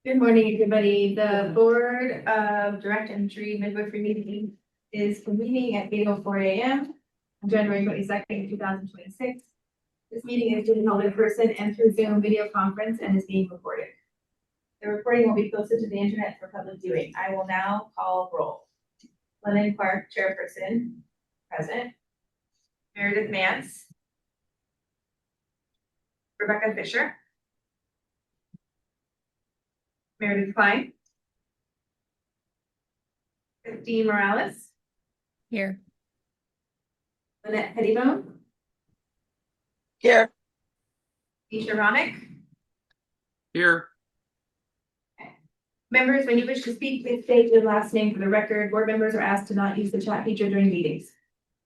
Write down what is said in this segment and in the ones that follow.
Good morning, everybody. The Board of Direct Entry Midwifery meeting is convening at 8:04 a.m. on January 22nd, 2026. This meeting is being held in person and through Zoom video conference and is being recorded. The recording will be posted to the internet for public viewing. I will now call roll. Lennon Clark, Chairperson, present. Meredith Mance. Rebecca Fisher. Meredith Klein. Christine Morales. Here. Lynette Pettibone. Here. Isha Ronick. Here. Members, when you wish to speak, please state your last name for the record. Board members are asked to not use the chat feature during meetings.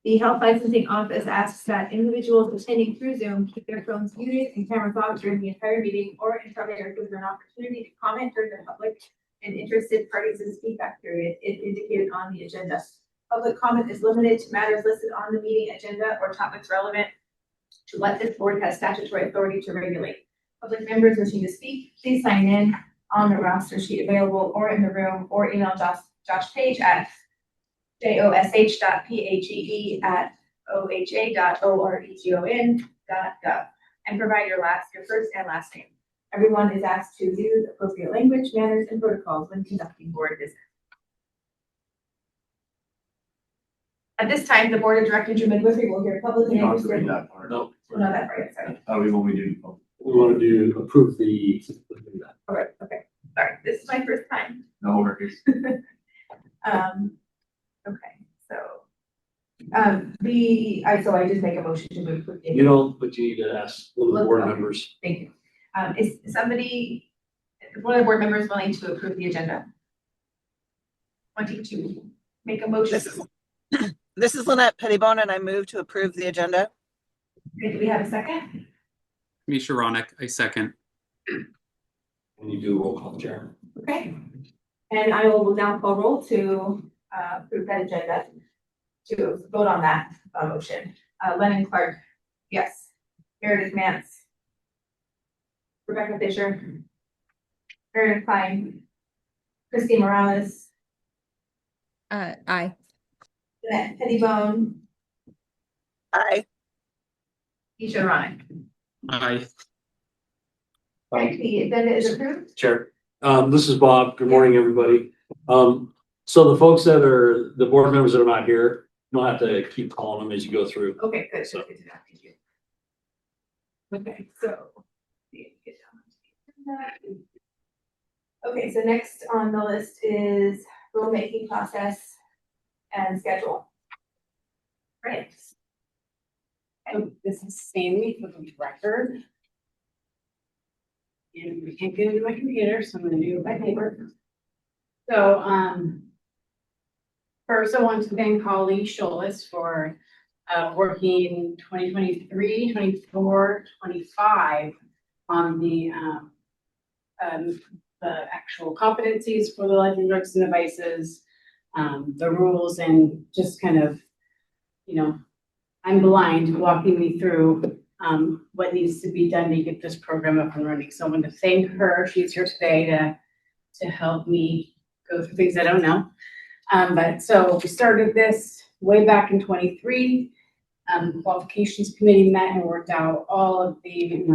The Health Licensing Office asks that individuals attending through Zoom keep their phones muted and cameras off during the entire meeting or until they are given an opportunity to comment during the public and interested parties' feedback period if indicated on the agenda. Public comment is limited to matters listed on the meeting agenda or topics relevant to what this board has statutory authority to regulate. Public members wishing to speak, please sign in on the roster sheet available or in the room, or email Josh Page at josh.phage@oha.oregon.gov and provide your first and last name. Everyone is asked to use appropriate language, manners, and protocols when conducting board business. At this time, the Board of Direct Entry Midwifery will hear public and interested. That part. No, not that part, sorry. How we want me to do? We want to approve the. All right, okay, sorry, this is my first time. No worries. Okay, so so I just make a motion to move. You don't, but you need to ask one of the board Okay. members. Thank you. Is one of the board members willing to approve the agenda? Wanting to make a motion? This is Lynette Pettibone, and I move to approve the agenda. Okay, do we have a second? Misha Ronick, I second. And you do a roll call, Chair. Okay. And I will now call roll to approve that agenda, to vote on that motion. Lennon Clark, yes. Meredith Mance. Rebecca Fisher. Meredith Klein. Christine Morales. Aye. Lynette Pettibone. Aye. Isha Ronick. Aye. Okay, the agenda is approved. Chair, this is Bob. Good morning, everybody. So the folks that are, the board members that are not here, you don't have to keep calling them as you go through. Okay, good. So good to know. Thank you. Okay, so. Okay, so next on the list is rulemaking process and schedule. Right. So this is Sammy for the record. And we can't get into my computer, so I'm gonna do it by paper. So, first I want to thank Holly Scholes for working 2023, 24, 25 on the actual competencies for the licensed drugs and devices, the rules, and just kind of, I'm blind, walking me through what needs to be done to get this program up and running. So I want to thank her. She's here today to help me go through things I don't know. But so we started this way back in 23. The qualifications committee met and worked out all of the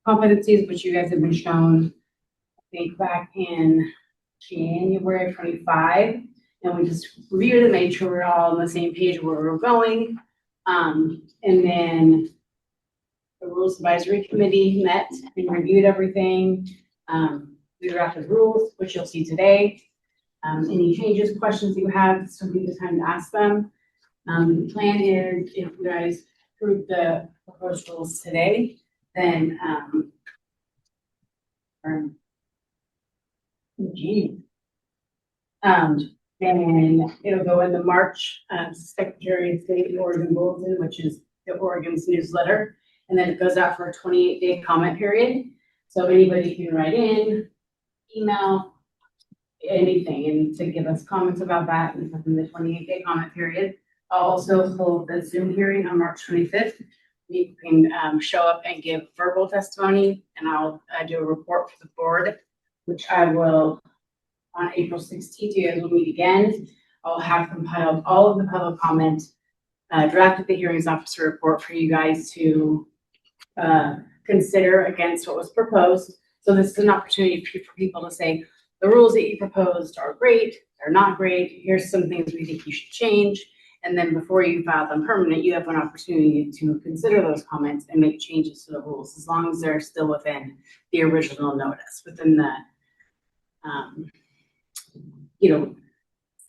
competencies which you guys have been shown, I think, back in January of 25. And we just reviewed and made sure we're all on the same page where we're going. And then the Rules Advisory Committee met and reviewed everything. We drafted rules, which you'll see today. Any changes, questions you have, this will be the time to ask them. The plan is, if you guys approve the proposed rules today, then then it'll go in the March Secretary of State Oregon Bulletin, which is the Oregon's newsletter. And then it goes out for a 28-day comment period. So anybody can write in, email, anything, and to give us comments about that within the 28-day comment period. I'll also hold the Zoom hearing on March 25th. You can show up and give verbal testimony, and I'll do a report for the board which I will, on April 16th, you guys will meet again. I'll have compiled all of the public comment, drafted the hearings officer report for you guys to consider against what was proposed. So this is an opportunity for people to say, the rules that you proposed are great, they're not great, here's some things we think you should change. And then before you file them permanent, you have an opportunity to consider those comments and make changes to the rules, as long as they're still within the original notice, within the,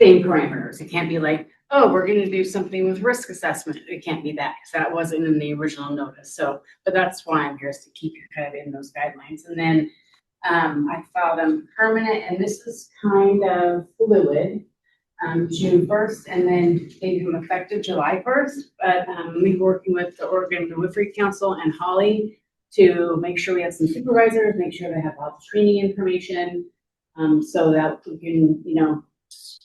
same parameters. It can't be like, oh, we're gonna do something with risk assessment. It can't be that, because that wasn't in the original notice. So, but that's why I'm here, is to keep you kind of in those guidelines. And then I filed them permanent, and this is kind of fluid. June 1st, and then they become effective July 1st. But we're working with the Oregon Midwifery Council and Holly to make sure we have some supervisors, make sure they have all the training information, so that we can,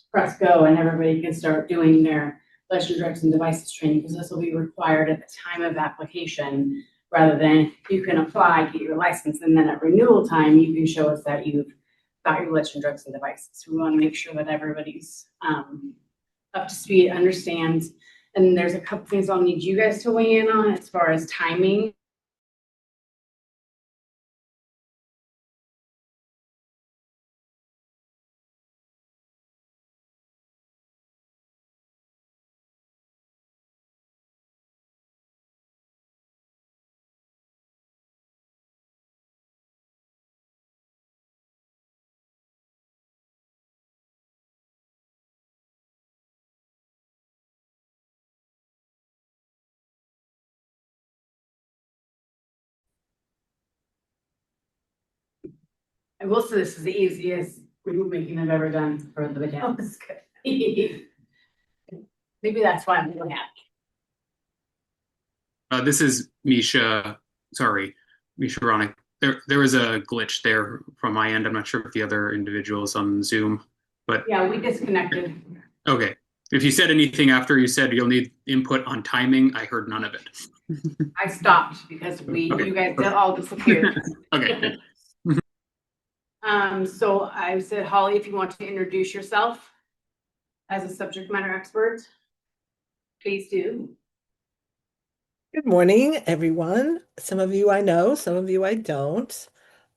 press go and everybody can start doing their lecture drugs and devices training, because this will be required at the time of application, rather than you can apply, get your license, and then at renewal time, you can show us that you've got your lecture drugs and devices. So we want to make sure that everybody's up to speed, understands. And there's a couple things I'll need you guys to weigh in on as far as timing. I will say this is the easiest rule making I've ever done for the video. That's good. Maybe that's why I'm really happy. This is Misha. Sorry, Misha Ronick. There was a glitch there from my end. I'm not sure if the other individuals on Zoom, but Yeah, we disconnected. okay. If you said anything after you said you'll need input on timing, I heard none of it. I stopped because you guys all disappeared. Okay. So I said, Holly, if you want to introduce yourself as a subject matter expert, please do. Good morning, everyone. Some of you I know, some of you I don't.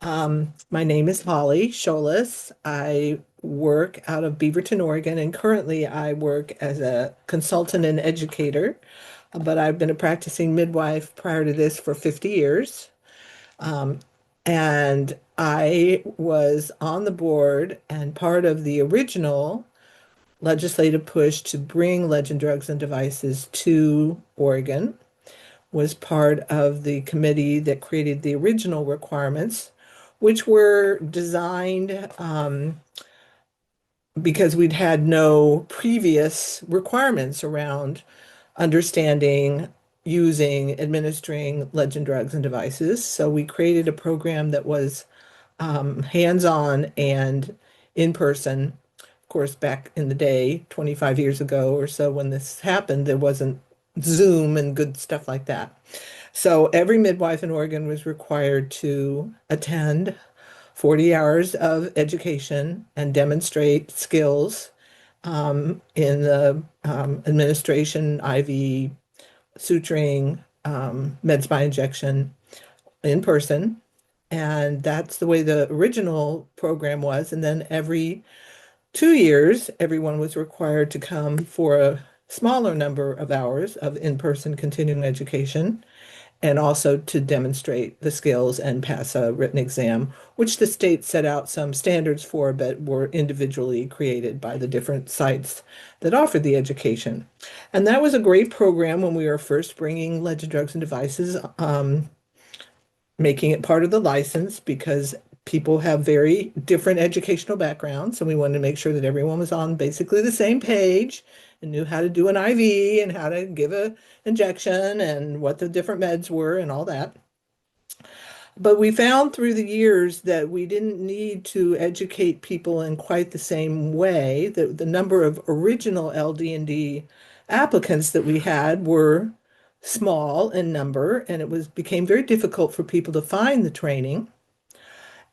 My name is Holly Scholas. I work out of Beaverton, Oregon, and currently I work as a consultant and educator, but I've been a practicing midwife prior to this for 50 years. And I was on the board and part of the original legislative push to bring legend drugs and devices to Oregon, was part of the committee that created the original requirements, which were designed because we'd had no previous requirements around understanding, using, administering legend drugs and devices. So we created a program that was hands-on and in person. Of course, back in the day, 25 years ago or so, when this happened, there wasn't Zoom and good stuff like that. So every midwife in Oregon was required to attend 40 hours of education and demonstrate skills in the administration, IV, suturing, med spa injection in person. And that's the way the original program was. And then every 2 years, everyone was required to come for a smaller number of hours of in-person continuing education, and also to demonstrate the skills and pass a written exam, which the state set out some standards for, but were individually created by the different sites that offered the education. And that was a great program when we were first bringing legend drugs and devices, making it part of the license, because people have very different educational backgrounds, and we wanted to make sure that everyone was on basically the same page and knew how to do an IV and how to give an injection and what the different meds were and all that. But we found through the years that we didn't need to educate people in quite the same way. The number of original LD&D applicants that we had were small in number, and it became very difficult for people to find the training.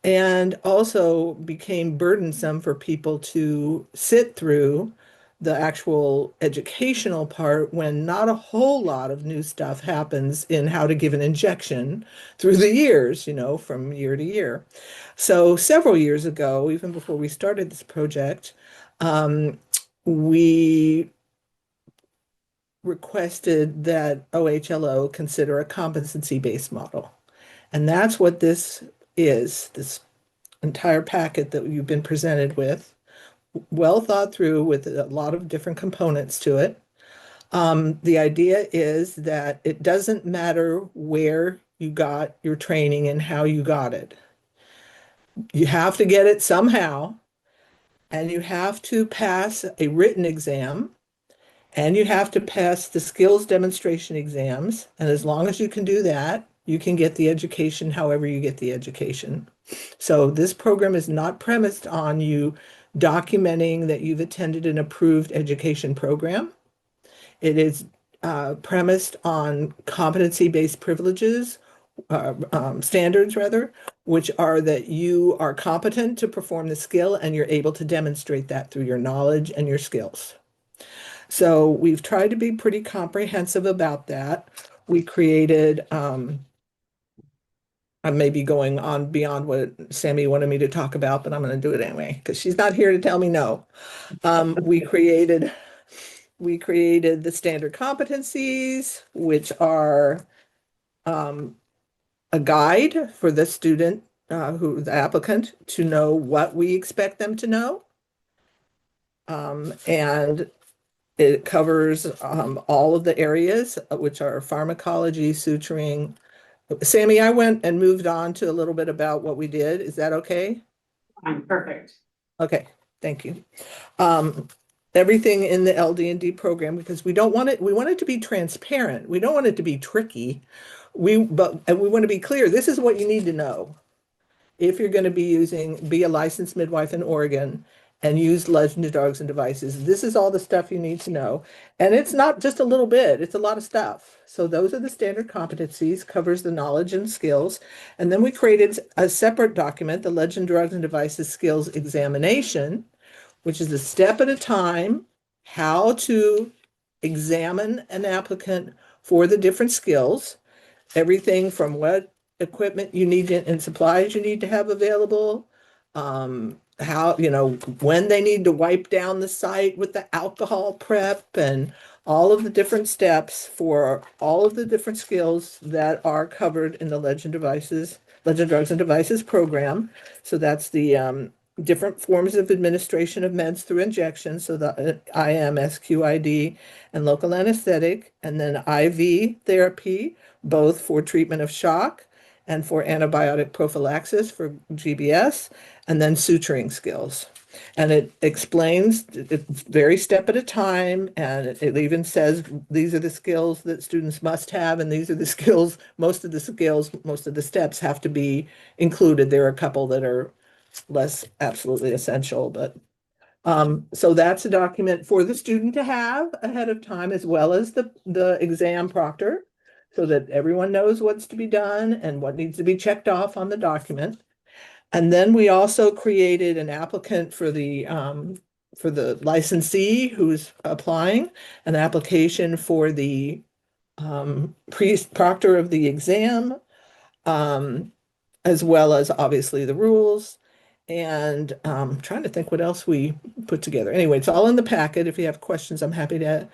and also became burdensome for people to sit through the actual educational part when not a whole lot of new stuff happens in how to give an injection through the years, from year to year. So several years ago, even before we started this project, we requested that OHLO consider a competency-based model. And that's what this is, this entire packet that you've been presented with, well thought through with a lot of different components to it. The idea is that it doesn't matter where you got your training and how you got it. You have to get it somehow, and you have to pass a written exam, and you have to pass the skills demonstration exams. And as long as you can do that, you can get the education however you get the education. So this program is not premised on you documenting that you've attended an approved education program. It is premised on competency-based privileges, standards rather, which are that you are competent to perform the skill and you're able to demonstrate that through your knowledge and your skills. So we've tried to be pretty comprehensive about that. We created, I may be going on beyond what Sammy wanted me to talk about, but I'm going to do it anyway because she's not here to tell me no. We created the standard competencies, which are a guide for the student, the applicant, to know what we expect them to know. And it covers all of the areas, which are pharmacology, suturing. Sammy, I went and moved on to a little bit about what we did. Is that okay? Fine, perfect. Okay, thank you. Everything in the LD&D program, because we want it to be transparent. We don't want it to be tricky. And we want to be clear. This is what you need to know if you're going to be a licensed midwife in Oregon and use legendary drugs and devices. This is all the stuff you need to know. And it's not just a little bit, it's a lot of stuff. So those are the standard competencies, covers the knowledge and skills. And then we created a separate document, the Legend Drugs and Devices Skills Examination, which is a step at a time, how to examine an applicant for the different skills, everything from what equipment you need and supplies you need to have available, how, when they need to wipe down the site with the alcohol prep, and all of the different steps for all of the different skills that are covered in the Legend Drugs and Devices program. So that's the different forms of administration of meds through injection, so the IM, SQID, and local anesthetic, and then IV therapy, both for treatment of shock and for antibiotic prophylaxis for GBS, and then suturing skills. And it explains it's very step at a time, and it even says these are the skills that students must have, and these are the skills, most of the steps have to be included. There are a couple that are less absolutely essential, but so that's a document for the student to have ahead of time, as well as the exam proctor, so that everyone knows what's to be done and what needs to be checked off on the document. And then we also created an applicant for the licensee who's applying, an application for the proctor of the exam, as well as obviously the rules. And trying to think what else we put together. Anyway, it's all in the packet. If you have questions, I'm happy to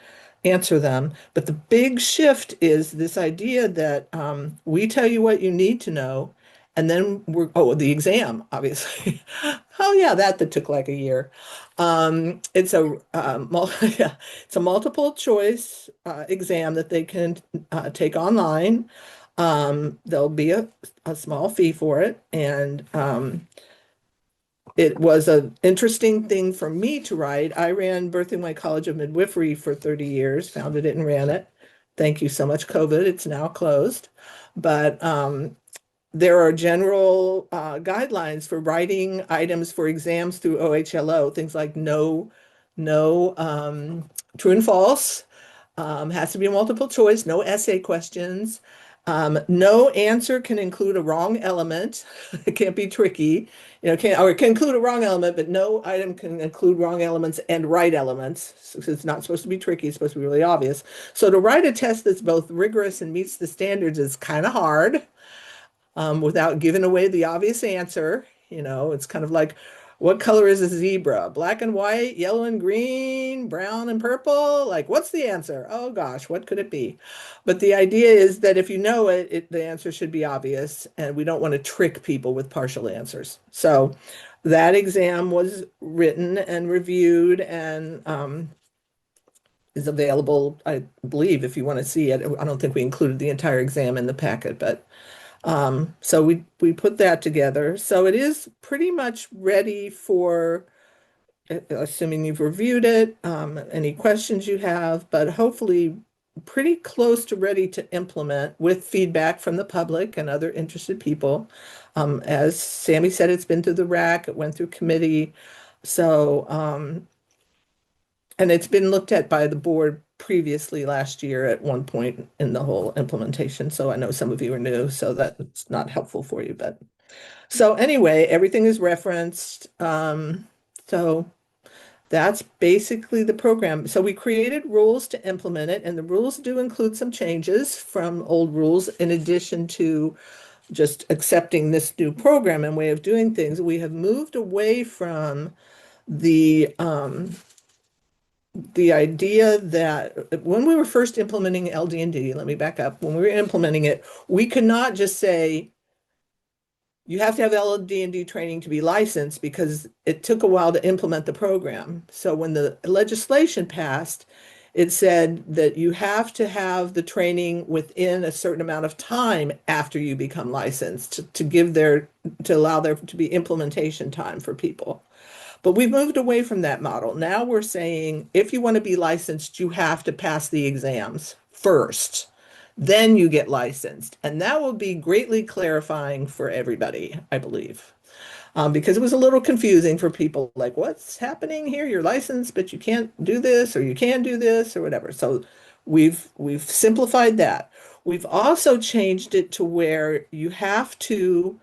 answer them. But the big shift is this idea that we tell you what you need to know, and then the exam, obviously. Oh yeah, that took like a year. It's a multiple choice exam that they can take online. There'll be a small fee for it, and it was an interesting thing for me to write. I ran Birthing Way College of Midwifery for 30 years, founded it and ran it. Thank you so much, COVID. It's now closed. But there are general guidelines for writing items for exams through OHLO, things like no true and false, has to be a multiple choice, no essay questions, No answer can include a wrong element. It can't be tricky. Or it can include a wrong element, but no item can include wrong elements and right elements. So it's not supposed to be tricky. It's supposed to be really obvious. So to write a test that's both rigorous and meets the standards is kind of hard, without giving away the obvious answer. It's kind of like, what color is a zebra? Black and white, yellow and green, brown and purple? Like, what's the answer? Oh gosh, what could it be? But the idea is that if you know it, the answer should be obvious, and we don't want to trick people with partial answers. So that exam was written and reviewed and is available, I believe, if you want to see it. I don't think we included the entire exam in the packet, but so we put that together. So it is pretty much ready for, assuming you've reviewed it, any questions you have, but hopefully pretty close to ready to implement with feedback from the public and other interested people. As Sammy said, it's been through the RAC, it went through committee. So, and it's been looked at by the board previously last year at one point in the whole implementation. So I know some of you are new, so that's not helpful for you. But so anyway, everything is referenced. So that's basically the program. So we created rules to implement it, and the rules do include some changes from old rules in addition to just accepting this new program and way of doing things. We have moved away from the idea that when we were first implementing LD&D, let me back up. When we were implementing it, we could not just say, you have to have LD&D training to be licensed, because it took a while to implement the program. So when the legislation passed, it said that you have to have the training within a certain amount of time after you become licensed to allow there to be implementation time for people. But we've moved away from that model. Now we're saying, if you want to be licensed, you have to pass the exams first. Then you get licensed. And that will be greatly clarifying for everybody, I believe. Because it was a little confusing for people, like, what's happening here? You're licensed, but you can't do this, or you can do this, or whatever. So we've simplified that. We've also changed it to where you have to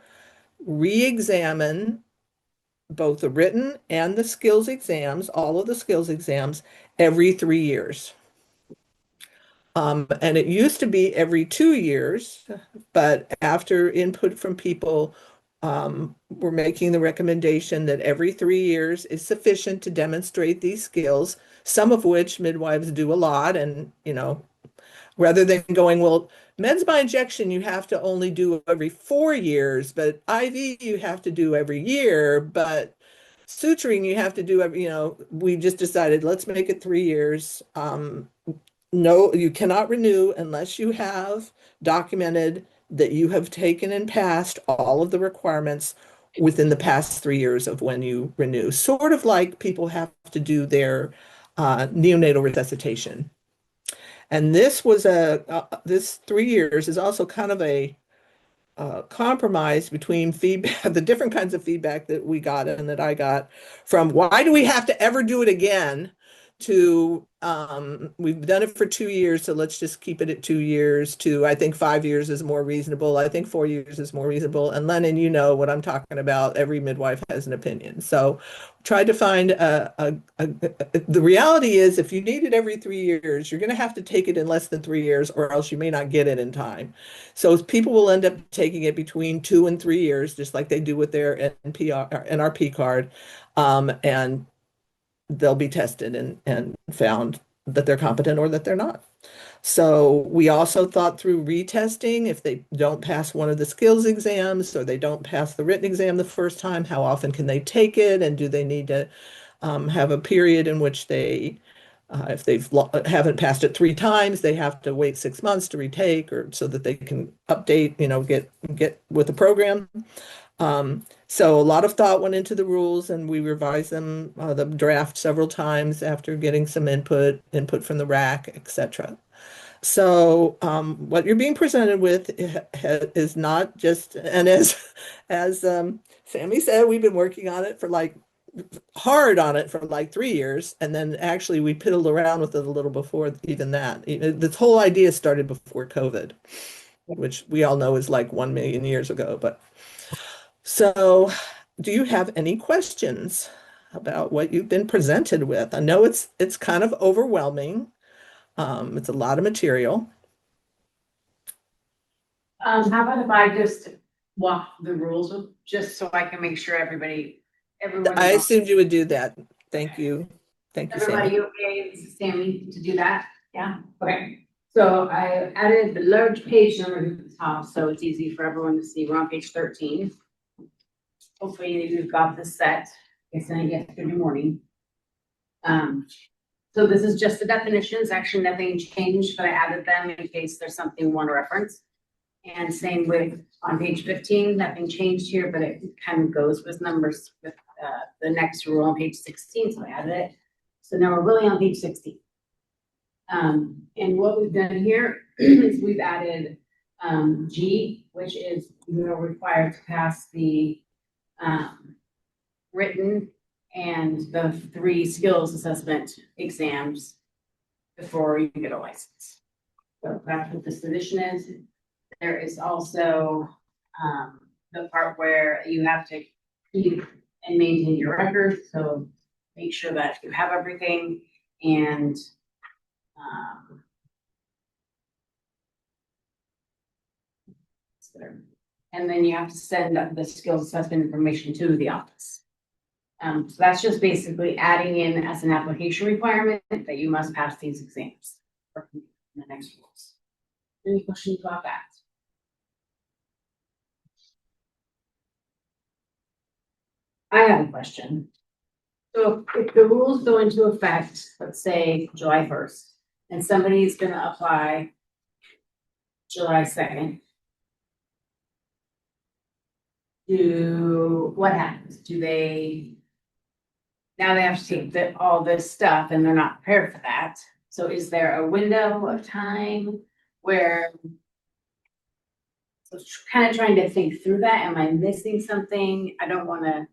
re-examine both the written and the skills exams, all of the skills exams, every 3 years. And it used to be every 2 years, but after input from people, we're making the recommendation that every 3 years is sufficient to demonstrate these skills, some of which midwives do a lot. And, rather than going, well, meds by injection, you have to only do every 4 years, but IV you have to do every year, but suturing you have to do every, we just decided, let's make it 3 years. No, you cannot renew unless you have documented that you have taken and passed all of the requirements within the past 3 years of when you renew. Sort of like people have to do their neonatal resuscitation. And this was this 3 years is also kind of a compromise between feedback, the different kinds of feedback that we got and that I got, from why do we have to ever do it again, to we've done it for 2 years, so let's just keep it at 2 years, to I think 5 years is more reasonable. I think 4 years is more reasonable. And Lennon, you know what I'm talking about. Every midwife has an opinion. So tried to find the reality is, if you need it every 3 years, you're going to have to take it in less than 3 years, or else you may not get it in time. So people will end up taking it between 2 and 3 years, just like they do with their NRP card. And they'll be tested and found that they're competent or that they're not. So we also thought through retesting. If they don't pass one of the skills exams, or they don't pass the written exam the first time, how often can they take it? And do they need to have a period in which they, if they haven't passed it 3 times, they have to wait 6 months to retake, or so that they can update, get with the program. So a lot of thought went into the rules, and we revised them, the draft, several times after getting some input from the RAC, etc. So what you're being presented with is not just, and as Sammy said, we've been working on it hard on it for like 3 years, and then actually we piddled around with it a little before even that. This whole idea started before COVID. which we all know is like 1 million years ago. But so, do you have any questions about what you've been presented with? I know it's kind of overwhelming. It's a lot of material. How about if I just walk the rules with, just so I can make sure everyone. I assumed you would do that. Thank you. Thank you, Sammy. Everybody okay, Sammy, to do that? Yeah, okay. So I added the large page numbers at the top, so it's easy for everyone to see. We're on page 13. Hopefully you've got this set. I sent it yesterday morning. So this is just the definitions. Actually, nothing changed, but I added them in case there's something you want to reference. And same with on page 15, nothing changed here, but it kind of goes with numbers with the next rule on page 16, so I added it. So now we're really on page 16. And what we've done here is we've added G, which is you're required to pass the written and the 3 skills assessment exams before you get a license. So that's what this edition is. There is also the part where you have to keep and maintain your records, so make sure that you have everything and then you have to send the skills assessment information to the office. So that's just basically adding in as an application requirement that you must pass these exams for the next rules. Any questions about that? I have a question. So if the rules go into effect, let's say July 1st, and somebody's gonna apply July 2nd, what happens? Now they have to take all this stuff and they're not prepared for that. So is there a window of time where, so kind of trying to think through that. Am I missing something? I don't want to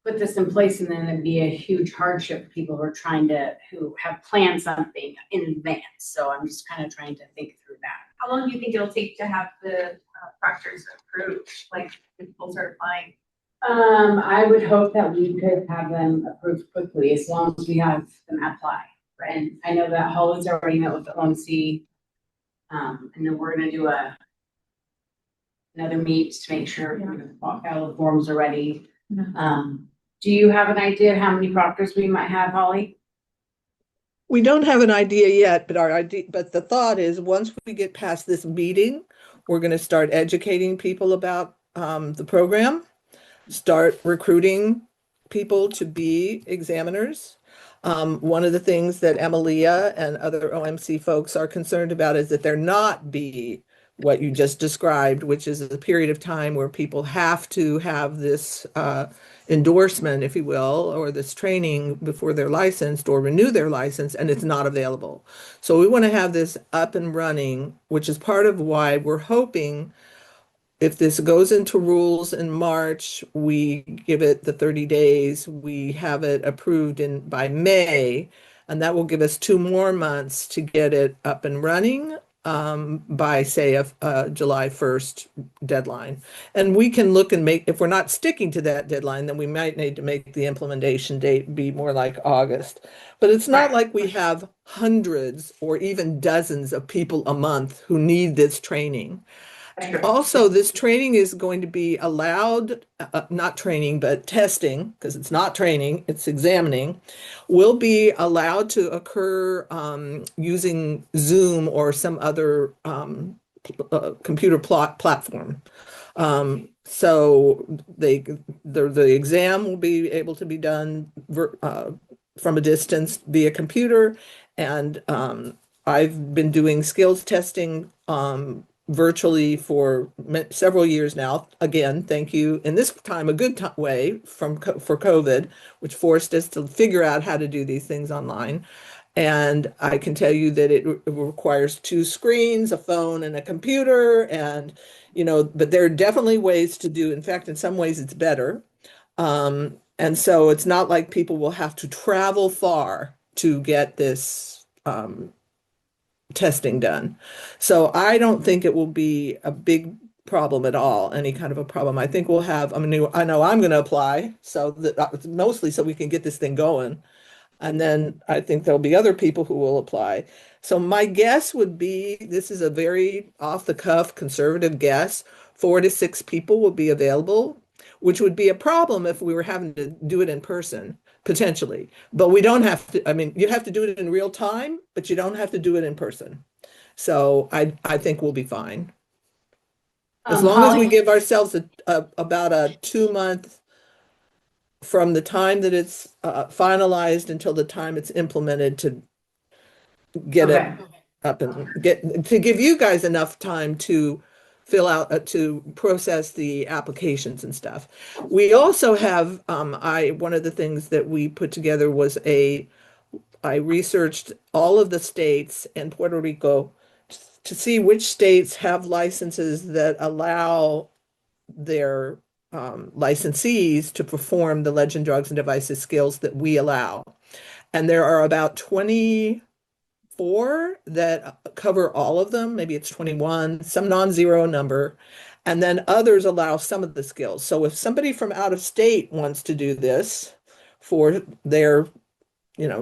put this in place and then it'd be a huge hardship for people who have planned something in advance. So I'm just kind of trying to think through that. How long do you think it'll take to have the proctors approved, like people start applying? I would hope that we could have them approved quickly as long as we have them apply. Right. And I know that Holly's already met with the OMC. And then we're gonna do another meet to make sure all the forms are ready. Do you have an idea how many proctors we might have, Holly? We don't have an idea yet, but the thought is once we get past this meeting, we're going to start educating people about the program, start recruiting people to be examiners. One of the things that Emilia and other OMC folks are concerned about is that there not be what you just described, which is a period of time where people have to have this endorsement, if you will, or this training before they're licensed or renew their license, and it's not available. So we want to have this up and running, which is part of why we're hoping if this goes into rules in March, we give it the 30 days, we have it approved by May, and that will give us 2 more months to get it up and running by, say, a July 1st deadline. And we can look and if we're not sticking to that deadline, then we might need to make the implementation date be more like August. But it's not like we have hundreds or even dozens of people a month who need this training. Also, this training is going to be allowed, not training, but testing, because it's not training, it's examining, will be allowed to occur using Zoom or some other computer platform. So the exam will be able to be done from a distance via computer, and I've been doing skills testing virtually for several years now. Again, thank you. And this time, a good way for COVID, which forced us to figure out how to do these things online. And I can tell you that it requires 2 screens, a phone and a computer, and but there are definitely ways to do. In fact, in some ways, it's better. And so it's not like people will have to travel far to get this testing done. So I don't think it will be a big problem at all, any kind of a problem. I think we'll have, I mean, I know I'm going to apply, so that mostly so we can get this thing going. And then I think there'll be other people who will apply. So my guess would be, this is a very off the cuff conservative guess, 4 to 6 people will be available, which would be a problem if we were having to do it in person, potentially. But we don't have to, I mean, you have to do it in real time, but you don't have to do it in person. So I think we'll be fine. As long as we Holly, give ourselves about a 2 month from the time that it's finalized until the time it's implemented to get it okay, up and to give you guys enough time to fill out, to process the applications and stuff. We also have, one of the things that we put together was I researched all of the states and Puerto Rico to see which states have licenses that allow their licensees to perform the legend drugs and devices skills that we allow. And there are about 24 that cover all of them. Maybe it's 21, some non-zero number. And then others allow some of the skills. So if somebody from out of state wants to do this for their,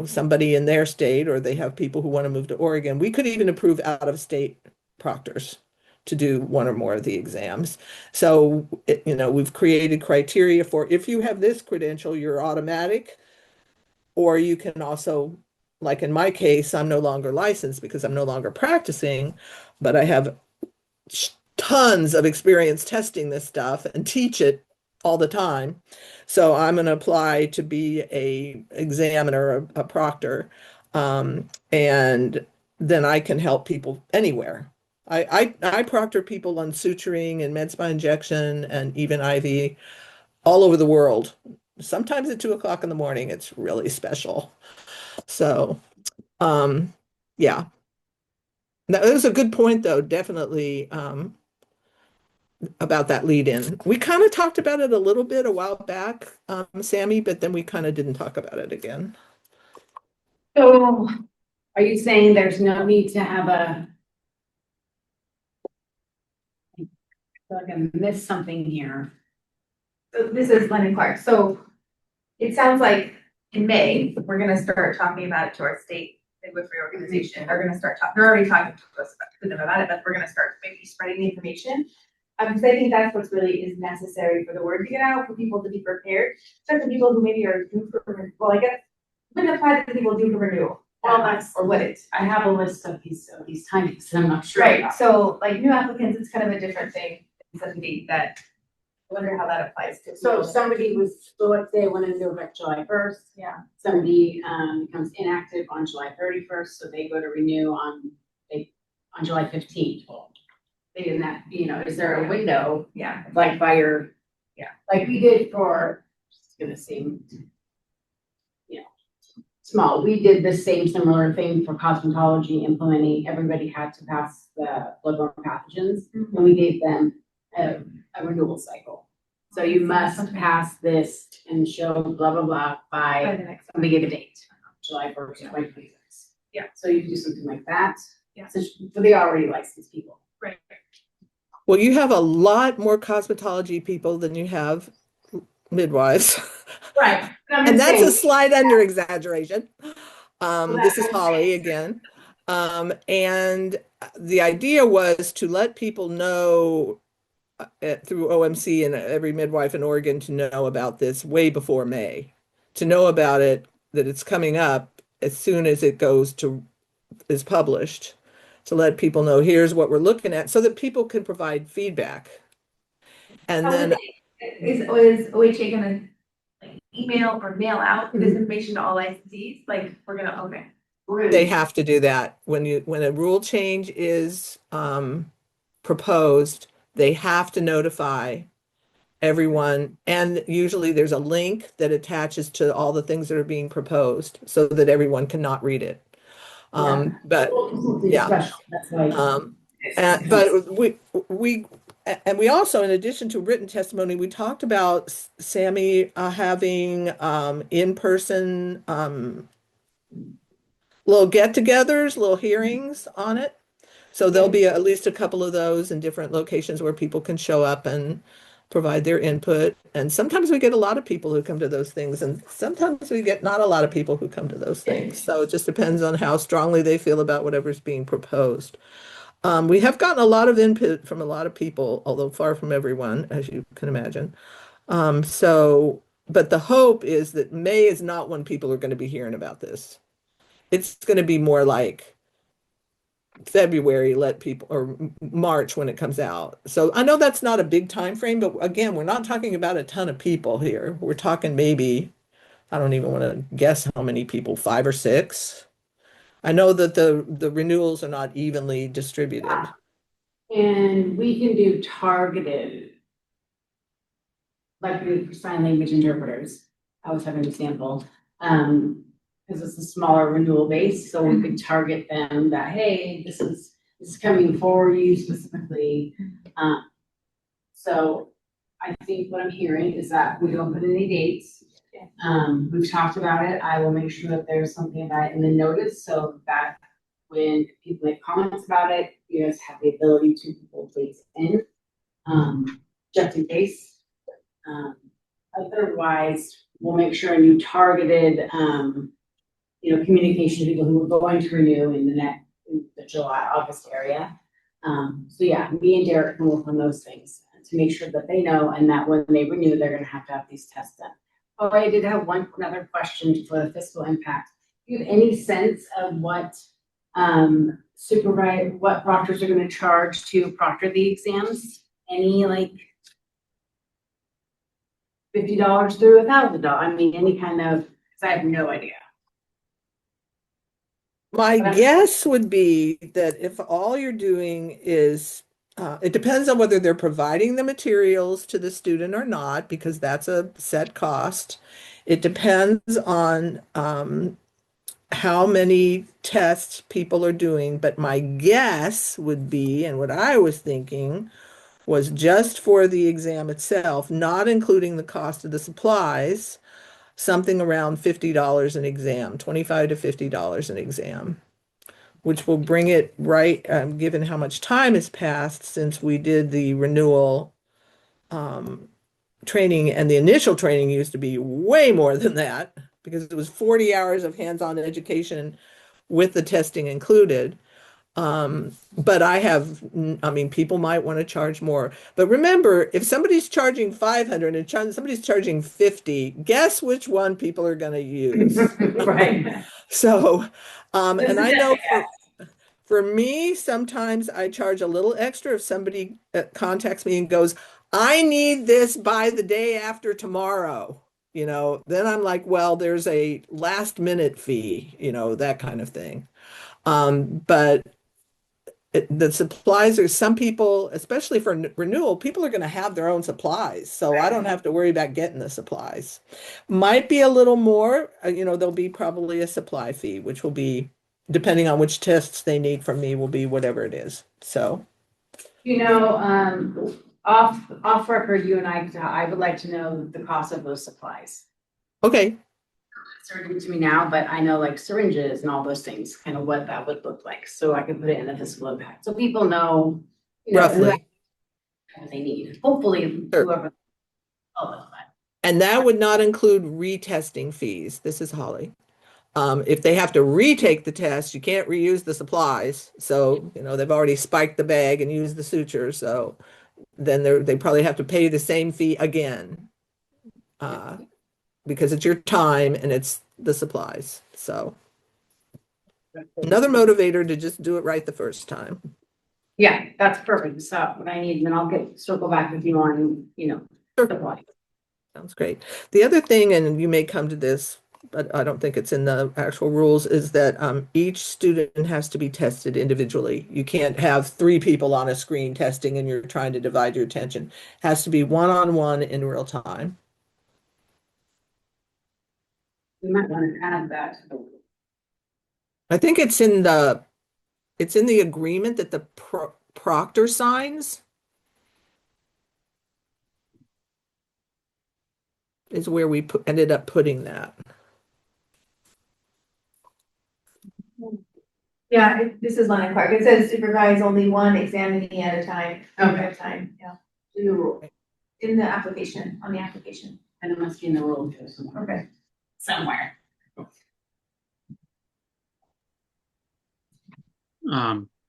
somebody in their state, or they have people who want to move to Oregon, we could even approve out of state proctors to do one or more of the exams. So, we've created criteria for if you have this credential, you're automatic, or you can also, like in my case, I'm no longer licensed because I'm no longer practicing, but I have tons of experience testing this stuff and teach it all the time. So I'm going to apply to be a examiner, a proctor, and then I can help people anywhere. I proctor people on suturing and med spa injection and even IV all over the world. Sometimes at 2 o'clock in the morning, it's really special. So, yeah, that was a good point, though, definitely, about that lead in. We kind of talked about it a little bit a while back, Sammy, but then we kind of didn't talk about it again. so are you saying there's no need to have I feel like I missed something here. So this is Lennon Clark. So it sounds like in May, we're gonna start talking about it to our state midwifery organization. They're gonna start talking, they're already talking to us to them about it, but we're gonna start maybe spreading the information. Because I think that's what's really is necessary for the word to get out, for people to be prepared, especially people who maybe are due for, well, I guess, wouldn't apply to people due for renewal. Well, that's, or what it's. I have a list of these timings, and I'm not sure. Right, about. so like new applicants, it's kind of a different thing, somebody that, I wonder how that applies to. So if somebody was, so let's say they want to do it July 1st. Yeah. Somebody becomes inactive on July 31st, so they go to renew on July 15th. They didn't have, is there a window, Yeah, like by your, Yeah. like we did for, it's gonna seem, small, we did the same similar thing for cosmetology implementing, everybody had to pass the bloodborne pathogens, and we gave them a renewal cycle. So you must pass this and show blah, blah, blah by by, the next. we give a date, July 1st, 2026. Yeah. So you do something like that. Yeah. So for the already licensed people. Right. Well, you have a lot more cosmetology people than you have midwives. Right. And that's a slight under exaggeration. Well, This is that's Holly again. And the idea was to let people know through OMC and every midwife in Oregon to know about this way before May, to know about it, that it's coming up as soon as it is published, to let people know here's what we're looking at so that people can provide feedback. And then Is OHA gonna like email or mail out this information to all licensees? Like, we're gonna, okay. they have to do that when a rule change is proposed, they have to notify everyone, and usually there's a link that attaches to all the things that are being proposed so that everyone cannot read it. But yeah. That's why. But we also, in addition to written testimony, we talked about Sammy having in-person little get-togethers, little hearings on it. So there'll be at least a couple of those in different locations where people can show up and provide their input. And sometimes we get a lot of people who come to those things, and sometimes we get not a lot of people who come to those things. So it just depends on how strongly they feel about whatever's being proposed. We have gotten a lot of input from a lot of people, although far from everyone, as you can imagine. But the hope is that May is not when people are going to be hearing about this. It's going to be more like February, let people, or March when it comes out. So I know that's not a big time frame, but again, we're not talking about a ton of people here. We're talking maybe, I don't even want to guess how many people, 5 or 6. I know that the renewals are not evenly distributed. And we can do targeted, like we do for sign language interpreters. I was having an example, because it's a smaller renewal base, so we could target them that, hey, this is coming for you specifically. So I think what I'm hearing is that we don't put any dates. We've talked about it. I will make sure that there's something about it in the notice so that when people make comments about it, you guys have the ability to put dates in, just in case. Otherwise, we'll make sure you targeted, communication to people who are going to renew in the July, August area. So yeah, me and Derek can work on those things to make sure that they know and that when they renew, they're gonna have to have these tests done. Oh, I did have another question for the fiscal impact. Do you have any sense of what what proctors are gonna charge to proctor the exams? Any like $50 through $1,000? I mean, any kind of, because I have no idea. My guess would be that if all you're doing is, it depends on whether they're providing the materials to the student or not, because that's a set cost. It depends on how many tests people are doing, but my guess would be, and what I was thinking was just for the exam itself, not including the cost of the supplies, something around $50 an exam, $25 to $50 an exam, which will bring it right, given how much time has passed since we did the renewal training, and the initial training used to be way more than that because it was 40 hours of hands-on education with the testing included. But I mean, people might want to charge more. But remember, if somebody's charging 500 and somebody's charging 50, guess which one people are going to use? Right. So, and I know for me, sometimes I charge a little extra if somebody contacts me and goes, I need this by the day after tomorrow. Then I'm like, well, there's a last minute fee, that kind of thing. But the supplies are, some people, especially for renewal, people are going to have their own supplies. So I don't have to worry about getting the supplies. Might be a little more, there'll be probably a supply fee, which will be, depending on which tests they need from me, will be whatever it is. So, Off record, you and I would like to know the cost of those supplies. okay. It's urgent to me now, but I know like syringes and all those things, kind of what that would look like, so I can put it in the fiscal impact, so people know. Roughly. What they need, hopefully Sure. whoever. Oh, And that would not include retesting fees. This is Holly. If they have to retake the test, you can't reuse the supplies. So, they've already spiked the bag and used the suture. So then they probably have to pay the same fee again. Because it's your time and it's the supplies. So another motivator to just do it right the first time. yeah, that's perfect. So what I need, and then I'll circle back with you on, supplies. Sounds great. The other thing, and you may come to this, but I don't think it's in the actual rules, is that each student has to be tested individually. You can't have 3 people on a screen testing and you're trying to divide your attention. It has to be one-on-one in real time. We might want to add that. I think it's in the agreement that the proctor signs. Is where we ended up putting that. Yeah, this is London Clark. It says supervise only one examinee at a time. Okay. At a time, yeah, In the rule, in the application, on the application. and it must be in the rule too somewhere. Okay. Somewhere.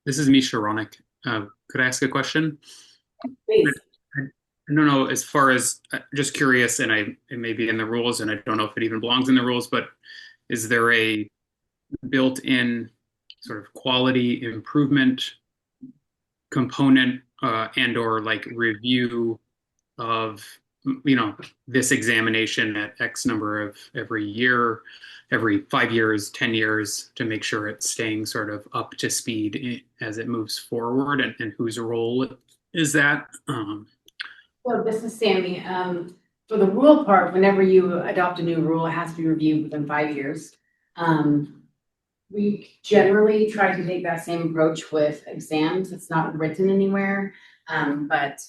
This is Misha Ronick. Could I ask a question? Please. I don't know, as far as, just curious, and it may be in the rules, and I don't know if it even belongs in the rules, but is there a built-in sort of quality improvement component and or like review of, you know, this examination at X number of every year, every 5 years, 10 years, to make sure it's staying sort of up to speed as it moves forward, and whose role is that? So this is Sammy. For the rule part, whenever you adopt a new rule, it has to be reviewed within 5 years. We generally try to take that same approach with exams. It's not written anywhere, but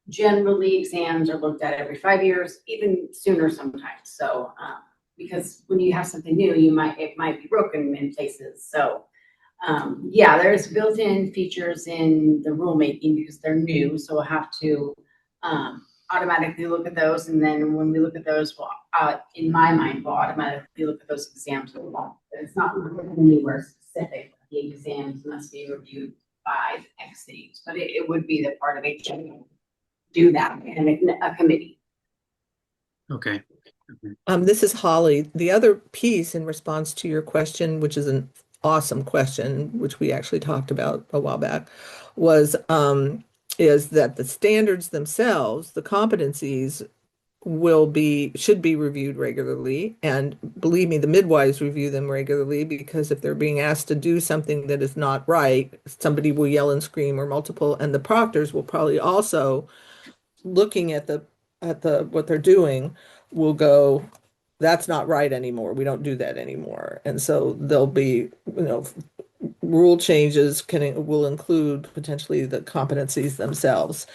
generally exams are looked at every 5 years, even sooner sometimes. So, because when you have something new, it might be broken in places. So, yeah, there's built-in features in the rulemaking because they're new. So we'll have to automatically look at those, and then when we look at those, in my mind, we'll automatically look at those exams. It's not anywhere specific. The exams must be reviewed by X dates, but it would be the part of HM do that in a committee. Okay. This is Holly. The other piece in response to your question, which is an awesome question, which we actually talked about a while back, was is that the standards themselves, the competencies, should be reviewed regularly. And believe me, the midwives review them regularly, because if they're being asked to do something that is not right, somebody will yell and scream, or multiple, and the proctors will probably also, looking at the what they're doing, will go, that's not right anymore. We don't do that anymore. And so there'll be, rule changes will include potentially the competencies themselves.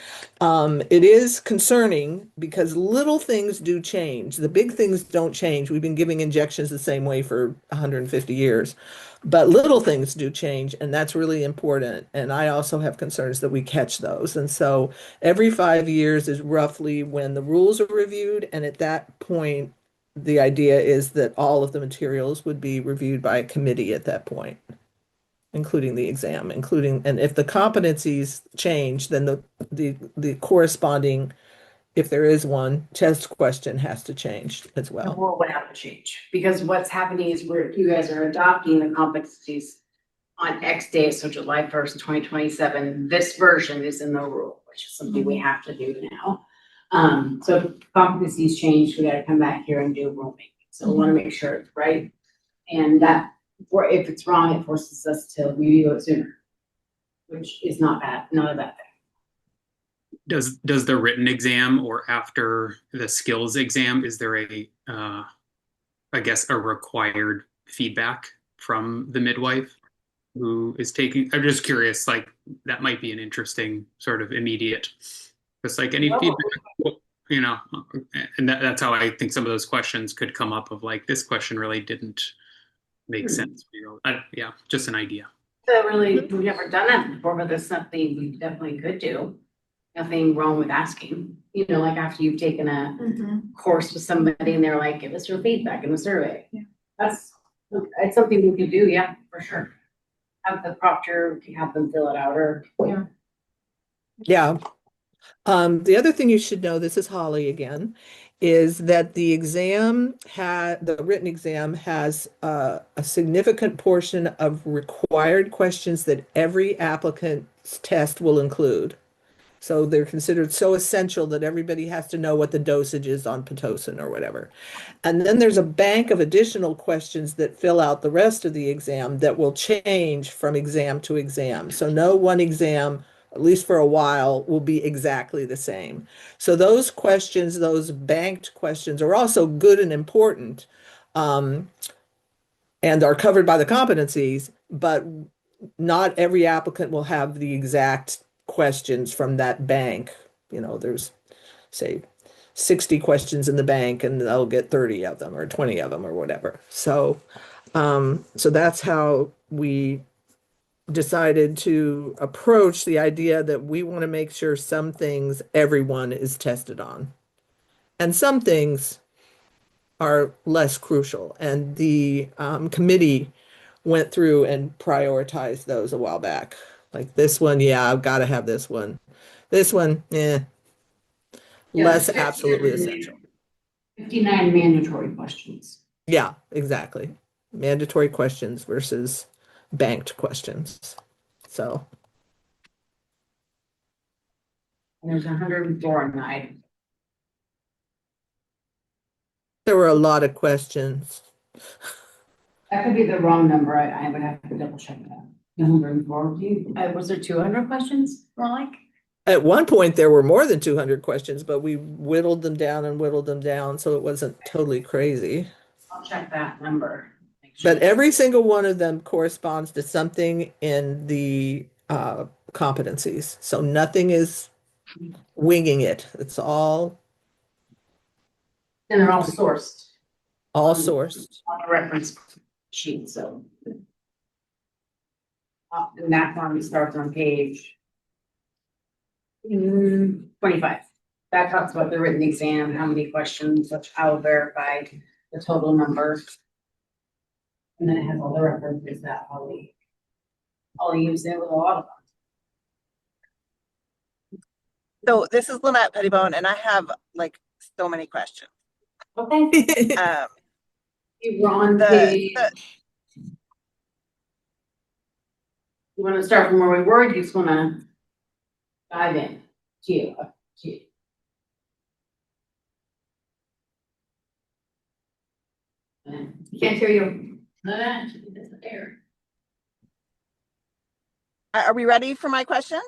It is concerning because little things do change. The big things don't change. We've been giving injections the same way for 150 years, but little things do change, and that's really important. And I also have concerns that we catch those. And so every 5 years is roughly when the rules are reviewed, and at that point, the idea is that all of the materials would be reviewed by a committee at that point, including the exam, and if the competencies change, then the corresponding, if there is one, test question has to change as The well. rule would have to change, because what's happening is you guys are adopting the competencies on X day, so July 1st, 2027. This version is in the rule, which is something we have to do now. So if competencies change, we gotta come back here and do rulemaking. So we wanna make sure it's right. And that, or if it's wrong, it forces us to review it sooner, which is not a bad thing. Does the written exam, or after the skills exam, is there I guess a required feedback from the midwife who is taking? I'm just curious, like that might be an interesting sort of immediate, just like any feedback, and that's how I think some of those questions could come up, of like, this question really didn't make sense. Yeah, just an idea. So really, we've never done that before, but that's something we definitely could do. Nothing wrong with asking, like after you've taken a course with somebody and they're like, give us your feedback in the survey. Yeah. It's something we could do, yeah, for sure. Have the proctor, have them fill it out, or. Yeah. The other thing you should know, this is Holly again, is that the written exam has a significant portion of required questions that every applicant's test will include. So they're considered so essential that everybody has to know what the dosage is on Pitocin or whatever. And then there's a bank of additional questions that fill out the rest of the exam that will change from exam to exam. So no one exam, at least for a while, will be exactly the same. So those questions, those banked questions, are also good and important, and are covered by the competencies, but not every applicant will have the exact questions from that bank. There's, say, 60 questions in the bank, and they'll get 30 of them or 20 of them or whatever. So that's how we decided to approach the idea that we want to make sure some things everyone is tested on, and some things are less crucial. And the committee went through and prioritized those a while back. Like this one, yeah, I've got to have this one. This one, less absolutely essential. 59 mandatory questions. Yeah, exactly. Mandatory questions versus banked questions. So, And there's 104 on the item. there were a lot of questions. That could be the wrong number. I would have to double check that. 104. Was there 200 questions, more like? At one point, there were more than 200 questions, but we whittled them down and whittled them down, so it wasn't totally crazy. I'll check that number. Make sure. But every single one of them corresponds to something in the competencies. So nothing is winging it. It's all And they're all sourced sourced. on a reference sheet, so. And that one starts on page 25. That talks about the written exam, how many questions, how verified, the total number. And then it has all the references that I'll use it with a lot of them. So this is Lynette Pettibone, and I have like so many questions. Okay. Um, You were on the- page. the- You wanna start from where we were, you just wanna dive in to you, up to you. Can't hear you. Are we ready for my questions?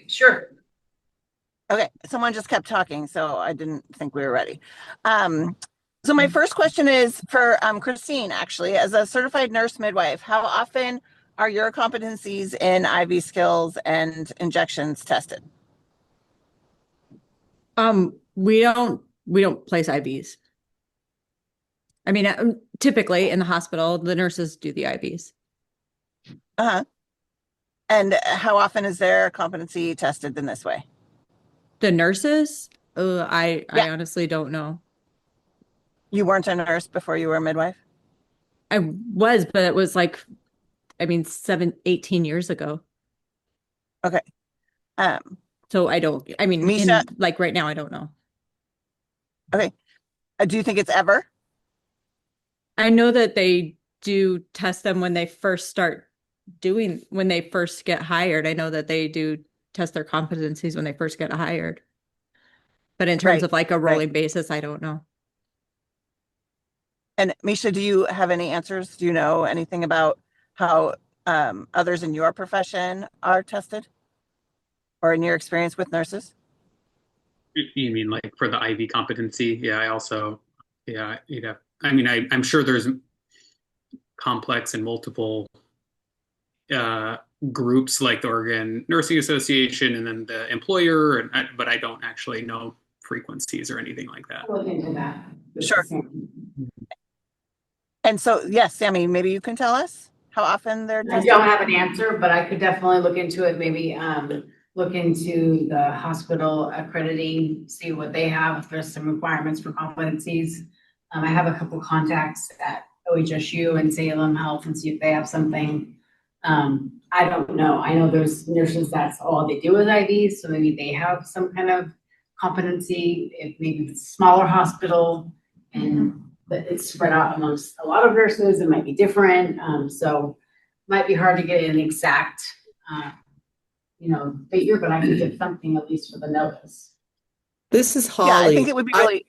Sure. Okay, someone just kept talking, so I didn't think we were ready. So my first question is for Christine, actually, as a certified nurse midwife, how often are your competencies in IV skills and injections tested? We don't place IVs. I mean, typically in the hospital, the nurses do the IVs. Uh-huh. And how often is their competency tested in this way? The nurses, I Yeah. honestly don't know. You weren't a nurse before you were a midwife? I was, but it was like, I mean, 18 years ago. Okay. So I don't, I mean, Misha? like right now, I don't know. Okay. Do you think it's ever? I know that they do test them when they first when they first get hired. I know that they do test their competencies when they first get hired. But in terms Right, of like a right. rolling basis, I don't know. And Misha, do you have any answers? Do you know anything about how others in your profession are tested? Or in your experience with nurses? You mean like for the IV competency? Yeah, I mean, I'm sure there's complex and multiple groups like the Oregon Nursing Association and then the employer, but I don't actually know frequencies or anything like that. I'll look into that. Sure. And so, yes, Sammy, maybe you can tell us how often they're I tested? don't have an answer, but I could definitely look into it, maybe look into the hospital accrediting, see what they have, if there's some requirements for competencies. I have a couple contacts at OHSU and Salem Health and see if they have something. I don't know. I know there's nurses that's all they do is IVs, so maybe they have some kind of competency. If maybe it's a smaller hospital and that it's spread out amongst a lot of nurses, it might be different. So might be hard to get an exact, figure, but I can get something at least for the notice. This is Yeah, I Holly. think it would be really,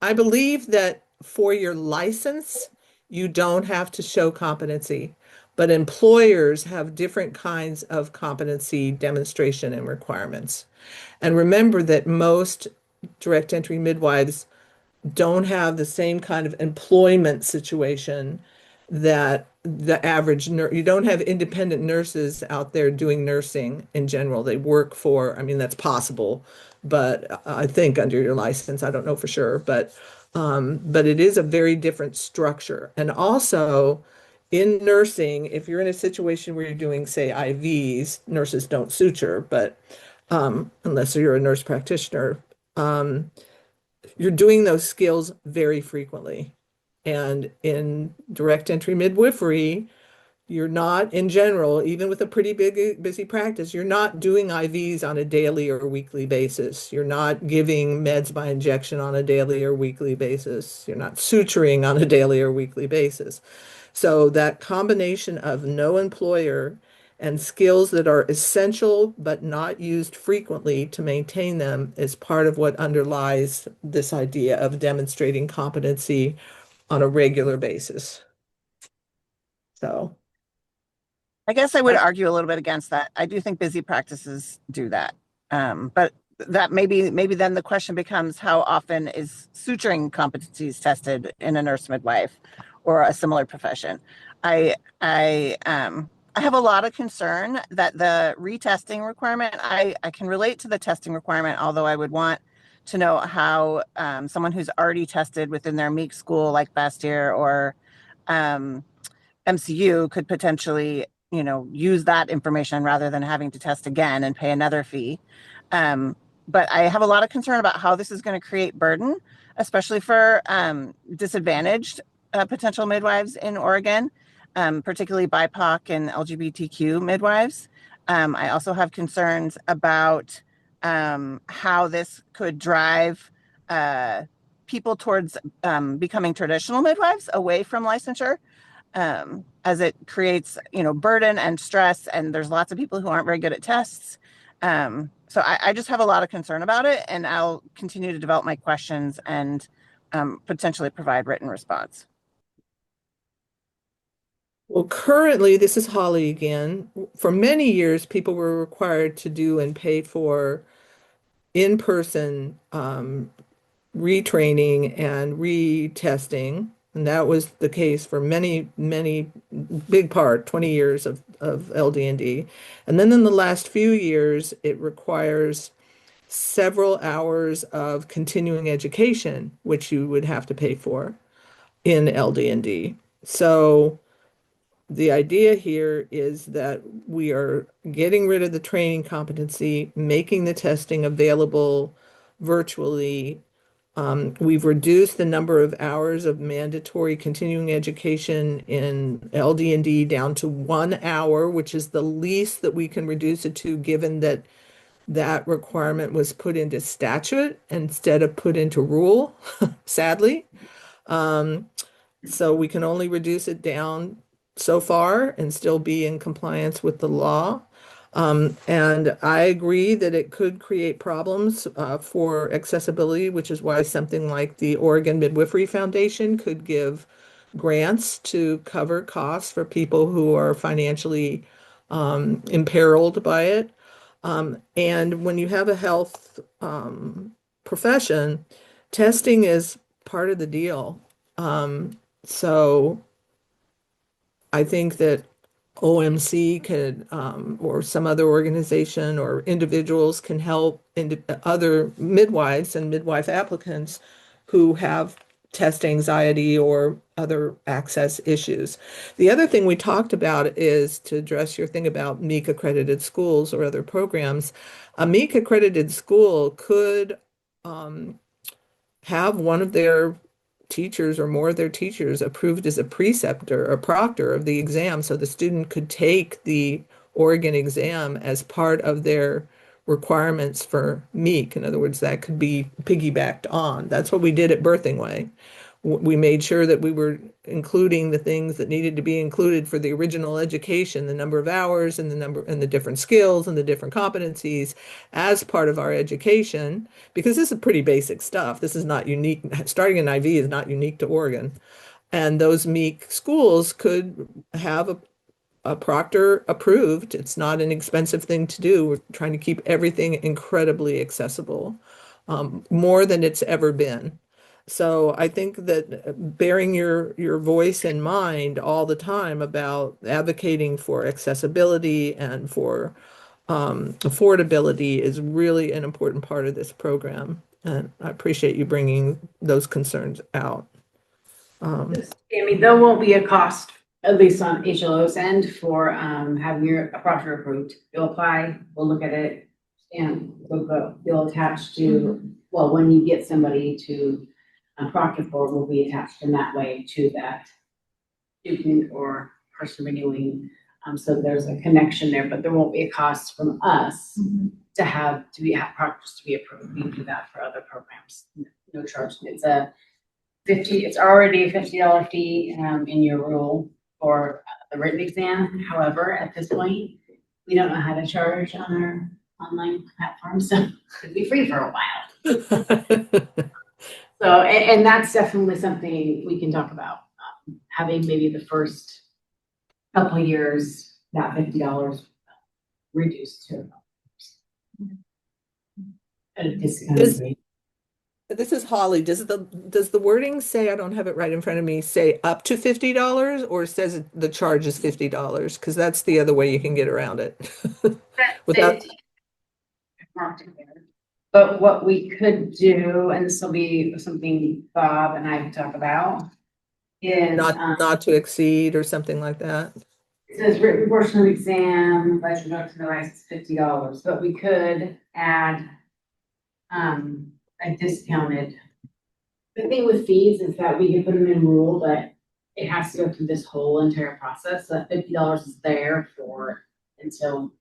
I believe that for your license, you don't have to show competency, but employers have different kinds of competency demonstration and requirements. And remember that most direct entry midwives don't have the same kind of employment situation that the average nurse, you don't have independent nurses out there doing nursing in general. They work for, I mean, that's possible, but I think under your license, I don't know for sure, but it is a very different structure. And also, in nursing, if you're in a situation where you're doing, say, IVs, nurses don't suture, but unless you're a nurse practitioner, you're doing those skills very frequently. And in direct entry midwifery, you're not, in general, even with a pretty big, busy practice, you're not doing IVs on a daily or weekly basis. You're not giving meds by injection on a daily or weekly basis. You're not suturing on a daily or weekly basis. So that combination of no employer and skills that are essential but not used frequently to maintain them is part of what underlies this idea of demonstrating competency on a regular basis. So. I guess I would argue a little bit against that. I do think busy practices do that. But that maybe then the question becomes, how often is suturing competencies tested in a nurse midwife or a similar profession? I have a lot of concern that the retesting requirement, I can relate to the testing requirement, although I would want to know how someone who's already tested within their MEEC school like Bastyr or MCU could potentially, use that information rather than having to test again and pay another fee. But I have a lot of concern about how this is going to create burden, especially for disadvantaged potential midwives in Oregon, particularly BIPOC and LGBTQ midwives. I also have concerns about how this could drive people towards becoming traditional midwives away from licensure. As it creates, burden and stress, and there's lots of people who aren't very good at tests. So I just have a lot of concern about it, and I'll continue to develop my questions and potentially provide written response. Well, currently, this is Holly again. For many years, people were required to do and pay for in-person retraining and retesting. And that was the case for many, big part, 20 years of LD&D. And then in the last few years, it requires several hours of continuing education, which you would have to pay for in LD&D. So the idea here is that we are getting rid of the training competency, making the testing available virtually. We've reduced the number of hours of mandatory continuing education in LD&D down to 1 hour, which is the least that we can reduce it to, given that that requirement was put into statute instead of put into rule, sadly. So we can only reduce it down so far and still be in compliance with the law. And I agree that it could create problems for accessibility, which is why something like the Oregon Midwifery Foundation could give grants to cover costs for people who are financially imperiled by it. And when you have a health profession, testing is part of the deal. So I think that OMC could, or some other organization or individuals can help other midwives and midwife applicants who have test anxiety or other access issues. The other thing we talked about is to address your thing about MEEC accredited schools or other programs. A MEEC accredited school could have one of their teachers or more of their teachers approved as a preceptor or proctor of the exam, so the student could take the Oregon exam as part of their requirements for MEEC. In other words, that could be piggybacked on. That's what we did at Birthing Way. We made sure that we were including the things that needed to be included for the original education, the number of hours and the number and the different skills and the different competencies as part of our education, because this is pretty basic stuff. This is not unique. Starting an IV is not unique to Oregon. And those MEEC schools could have a proctor approved. It's not an expensive thing to do. We're trying to keep everything incredibly accessible, more than it's ever been. So I think that bearing your voice in mind all the time about advocating for accessibility and for affordability is really an important part of this program. And I appreciate you bringing those concerns out. Amy, there won't be a cost at least on HLO's end for, having a proctor approved. You'll apply, we'll look at it, and you'll attach to, well, when you get somebody to proctor for, will be attached in that way to that student or person renewing. So there's a connection there, but there won't be a cost from us have proctors to be approved. We do that for other programs. No charge. It's already a $50 fee in your rule for the written exam. However, at this point, we don't know how to charge on our online platform, so it'd be free for a while. So, and that's definitely something we can talk about. Having maybe the first couple of years, that $50 reduced to a discount rate. This is Holly. Does the wording say, I don't have it right in front of me, say up to $50, or says the charge is $50? Because that's the other way you can get around it. Without. But what we could do, and this will be something Bob and I can talk about, is not to exceed or something like that. It says written portion of exam, lecture drugs and devices, $50, but we could add a discounted. The thing with fees is that we can put them in rule, but it has to go through this whole entire process. So that $50 is there for until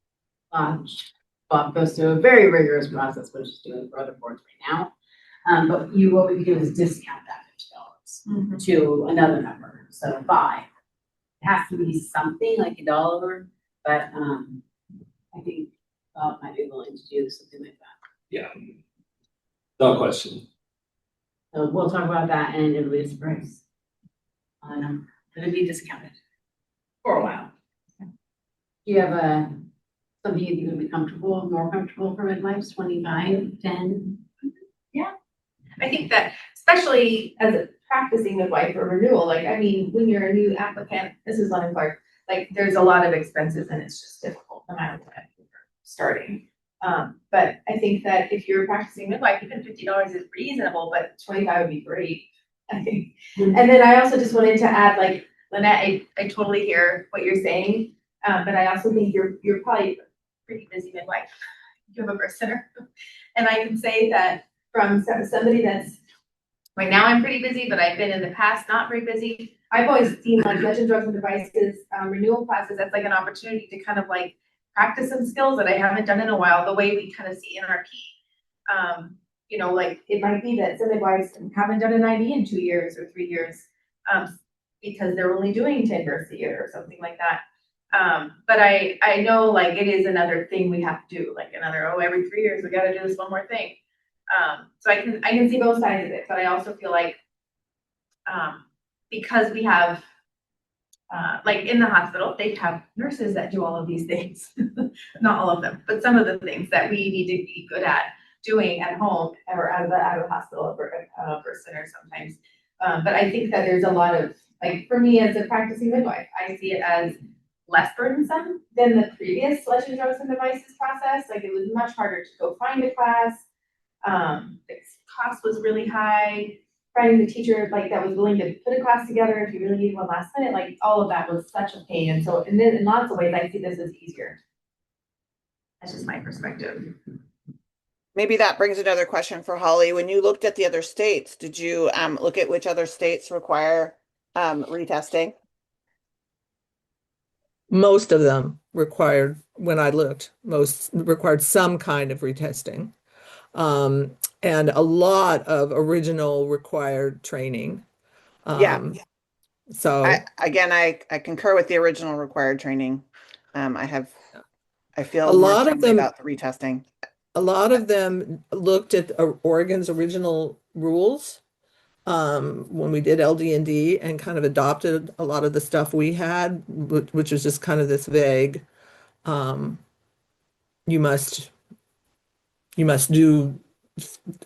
Bob goes through a very rigorous process, which is doing for other boards right now. But what we can do is discount that $50 to another number. So 5. It has to be something like $1, but I think Bob might be willing to do something like that. Yeah. No question. So we'll talk about that and it'll be a surprise. It'll be discounted for a while. Do you have something you think would be more comfortable for midwives, 25, 10? Yeah. I think that especially as a practicing midwife or renewal, like, I mean, when you're a new applicant, this is Lennon Clark, like there's a lot of expenses and it's just difficult no matter what you're starting. But I think that if you're practicing midwife, even $50 is reasonable, but 25 would be great, I think. And then I also just wanted to add, like, Lynette, I totally hear what you're saying, but I also think you're probably a pretty busy midwife. You have a birth center. And I can say that from somebody that's, right now I'm pretty busy, but I've been in the past not very busy. I've always seen like legend drugs and devices renewal classes as like an opportunity to kind of like practice some skills that I haven't done in a while, the way we kind of see NRP. You know, like it might be that some midwives haven't done an IV in 2 years or 3 years because they're only doing 10 births a year or something like that. But I know like it is another thing we have to do, like another, every 3 years we got to do this one more thing. So I can see both sides of it, but I also feel like because we have like in the hospital, they have nurses that do all of these things, not all of them, but some of the things that we need to be good at doing at home or out of the hospital or birth center sometimes. But I think that there's a lot of, like for me as a practicing midwife, I see it as less burdensome than the previous legend drugs and devices process. Like it was much harder to go find a class. The cost was really high. Finding the teacher like that was willing to put a class together if you really needed one last minute, like all of that was such a pain. And so, and then in lots of ways, I see this as easier. That's just my perspective. Maybe that brings another question for Holly. When you looked at the other states, did you look at which other states require retesting? Most of them required, when I looked, most required some kind of retesting. And a lot of original required training. Yeah. So I concur with the original required training. I feel a lot more of them about the retesting. A lot of them looked at Oregon's original rules when we did LD&D and kind of adopted a lot of the stuff we had, which was just kind of this vague. You must do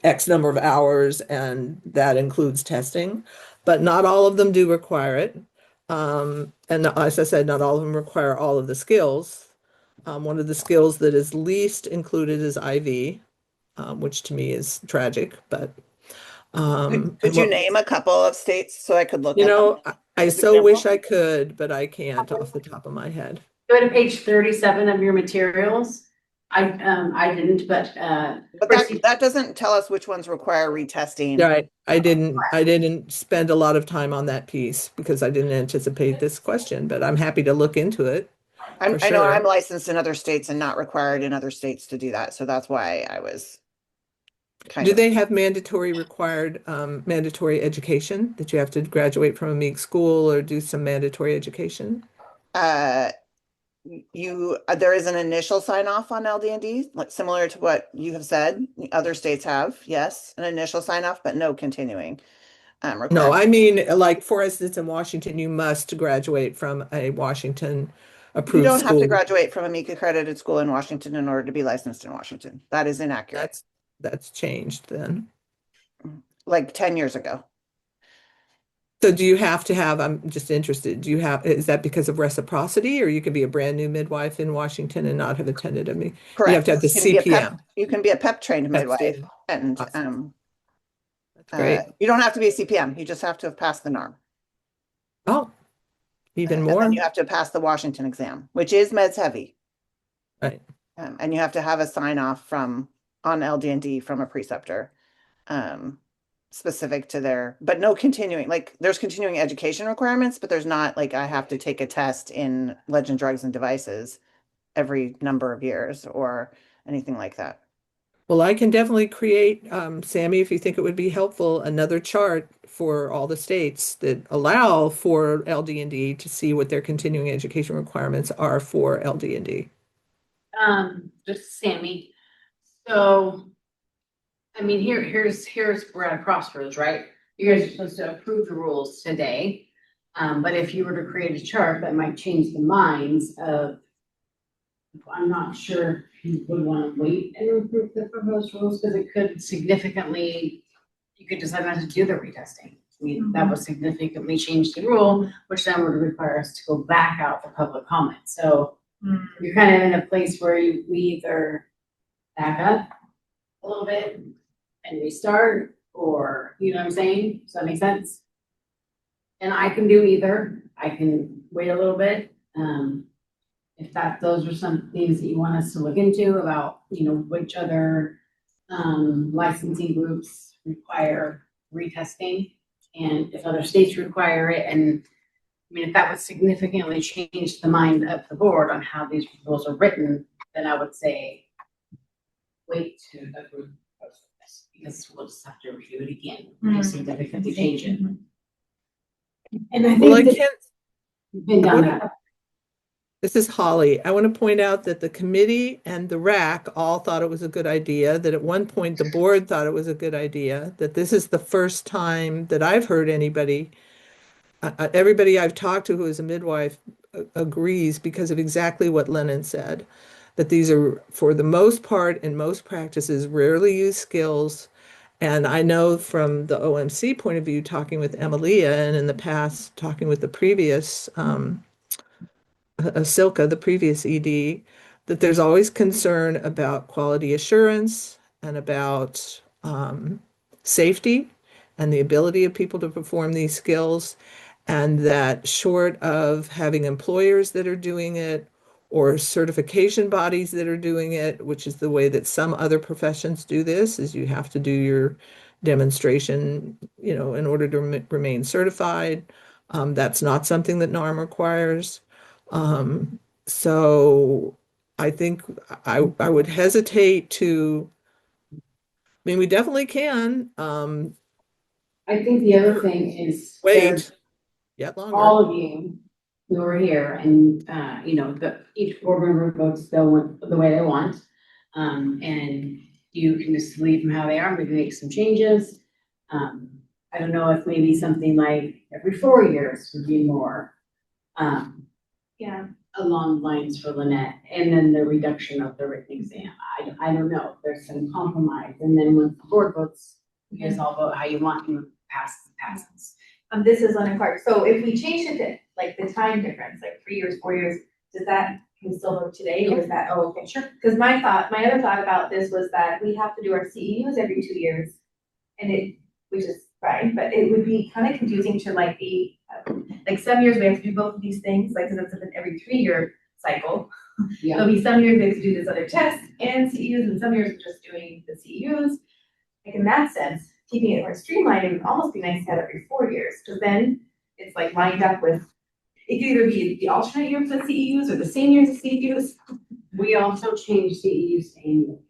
X number of hours, and that includes testing, but not all of them do require it. And as I said, not all of them require all of the skills. One of the skills that is least included is IV, which to me is tragic, but Could you name a couple of states so I could look at them? I so wish I could, but I can't off the top of my head. Go to page 37 of your materials. I didn't, but But that doesn't tell us which ones require retesting. Right. I didn't spend a lot of time on that piece because I didn't anticipate this question, but I'm happy to look into it. I know sure. I'm licensed in other states and not required in other states to do that. So that's why I was Do they have mandatory mandatory education that you have to graduate from a MEAG school or do some mandatory education? there is an initial sign off on LD&D, like similar to what you have said. Other states have, yes, an initial sign off, but no continuing. No, I mean, like for instance, in Washington, you must graduate from a Washington approved You don't have to school. graduate from a MEAG accredited school in Washington in order to be licensed in Washington. That is inaccurate. That's changed then. Like 10 years ago. So do you have to have, I'm just interested, is that because of reciprocity, or you could be a brand new midwife in Washington and not have attended a MEAG? Correct. You have to have the CPM. You can be a PEP trained midwife student. and Awesome. That's great. you don't have to be a CPM. You just have to have passed the norm. Oh, even And more. then you have to pass the Washington exam, which is meds heavy. Right. And you have to have a sign off on LD&D from a preceptor, specific to but no continuing, like there's continuing education requirements, but there's not like I have to take a test in Legend Drugs and Devices every number of years or anything like that. Well, I can definitely create, Sammy, if you think it would be helpful, another chart for all the states that allow for LD&D to see what their continuing education requirements are for LD&D. Just Sammy. So, I mean, here's we're at a crossroads, right? You guys are supposed to approve the rules today. But if you were to create a chart, that might change the minds of, I'm not sure if you would want to wait and approve the proposed rules, because it could significantly, you could decide not to do the retesting. I mean, that would significantly change the rule, which then would require us to go back out for public comment. So you're kind of in a place where we either back up a little bit and restart, or, you know what I'm saying? Does that make sense? And I can do either. I can wait a little bit. If those are some things that you want us to look into about, which other licensing groups require retesting, and if other states require it, and I mean, if that would significantly change the mind of the board on how these rules are written, then I would say wait to approve this, because we'll just have to review it again and significantly change it. And I think it's been done. This is Holly. I want to point out that the committee and the RAC all thought it was a good idea, that at one point the board thought it was a good idea, that this is the first time that I've heard everybody I've talked to who is a midwife agrees, because of exactly what Lennon said, that these are, for the most part, in most practices, rarely used skills. And I know from the OMC point of view, talking with Emilia, and in the past, talking with the previous Silka, the previous ED, that there's always concern about quality assurance and about safety and the ability of people to perform these skills, and that short of having employers that are doing it or certification bodies that are doing it, which is the way that some other professions do this, is you have to do your demonstration, in order to remain certified. That's not something that NARM requires. So I think I would hesitate to, I mean, we definitely can I think the other thing is wait yet longer. All of you who are here, and each board member votes the way they want, and you can just leave them how they are. We can make some changes. I don't know if maybe something like every 4 years would be more. Along the lines for Lynette, and then the reduction of the written exam. I don't know. There's some compromise, and then when the board votes, you guys all vote how you want, and passes. This is Lennon Clark. So if we change it to like the time difference, like 3 years, 4 years, does that can still vote today, or is that okay? Sure. Because my other thought about this was that we have to do our CEUs every 2 years, which is fine, but it would be kind of confusing to like be like some years we have to do both of these things, like, cause it's an every 3-year cycle. Yeah. There'll be some years we have to do this other test and CEUs, and some years we're just doing the CEUs. Like in that sense, keeping it more streamlined, it would almost be nice to have every 4 years, cause then it's like lined up with, it could either be the alternate year for the CEUs or the same year as the CEUs. We also changed CEUs to annual.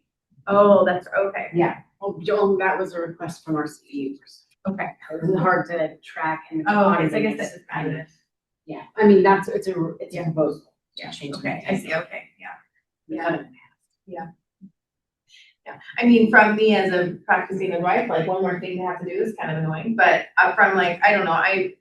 Oh, that's, okay. Yeah, well, Joel, that was a request from our CEUs. Okay. It was hard to track and. Oh, okay, so I guess that's just additive. Yeah, I mean, it's a Yeah. proposal. to Yeah, change okay, the I see, okay, yeah. We cut it in half. Yeah, I mean, from me as a practicing midwife, like one more thing to have to do is kind of annoying, but from like, I don't know, I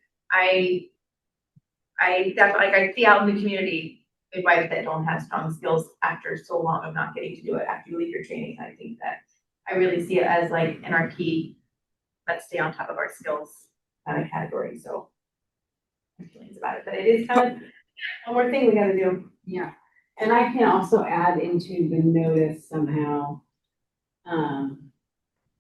definitely, like, I see out in the community, midwives that don't have strong skills after so long of not getting to do it after you leave your training. I think that I really see it as like in our key, let's stay on top of our skills kind of category, so. My feelings about it, but it is kind of one more thing we gotta do. Yeah, and I can also add into the notice somehow.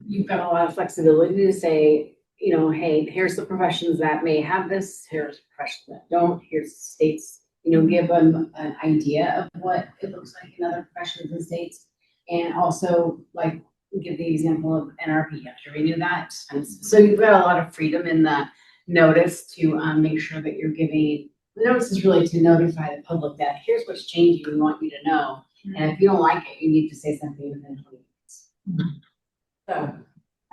You've got a lot of flexibility to say, you know, hey, here's the professions that may have this, here's professions that don't, here's states, you know, give them an idea of what it looks like in other professions and states. And also like give the example of NRP, you have to renew that. And so you've got a lot of freedom in the notice to make sure that you're giving, the notice is really to notify the public that here's what's changing, we want you to know. And if you don't like it, you need to say something within 20 minutes. So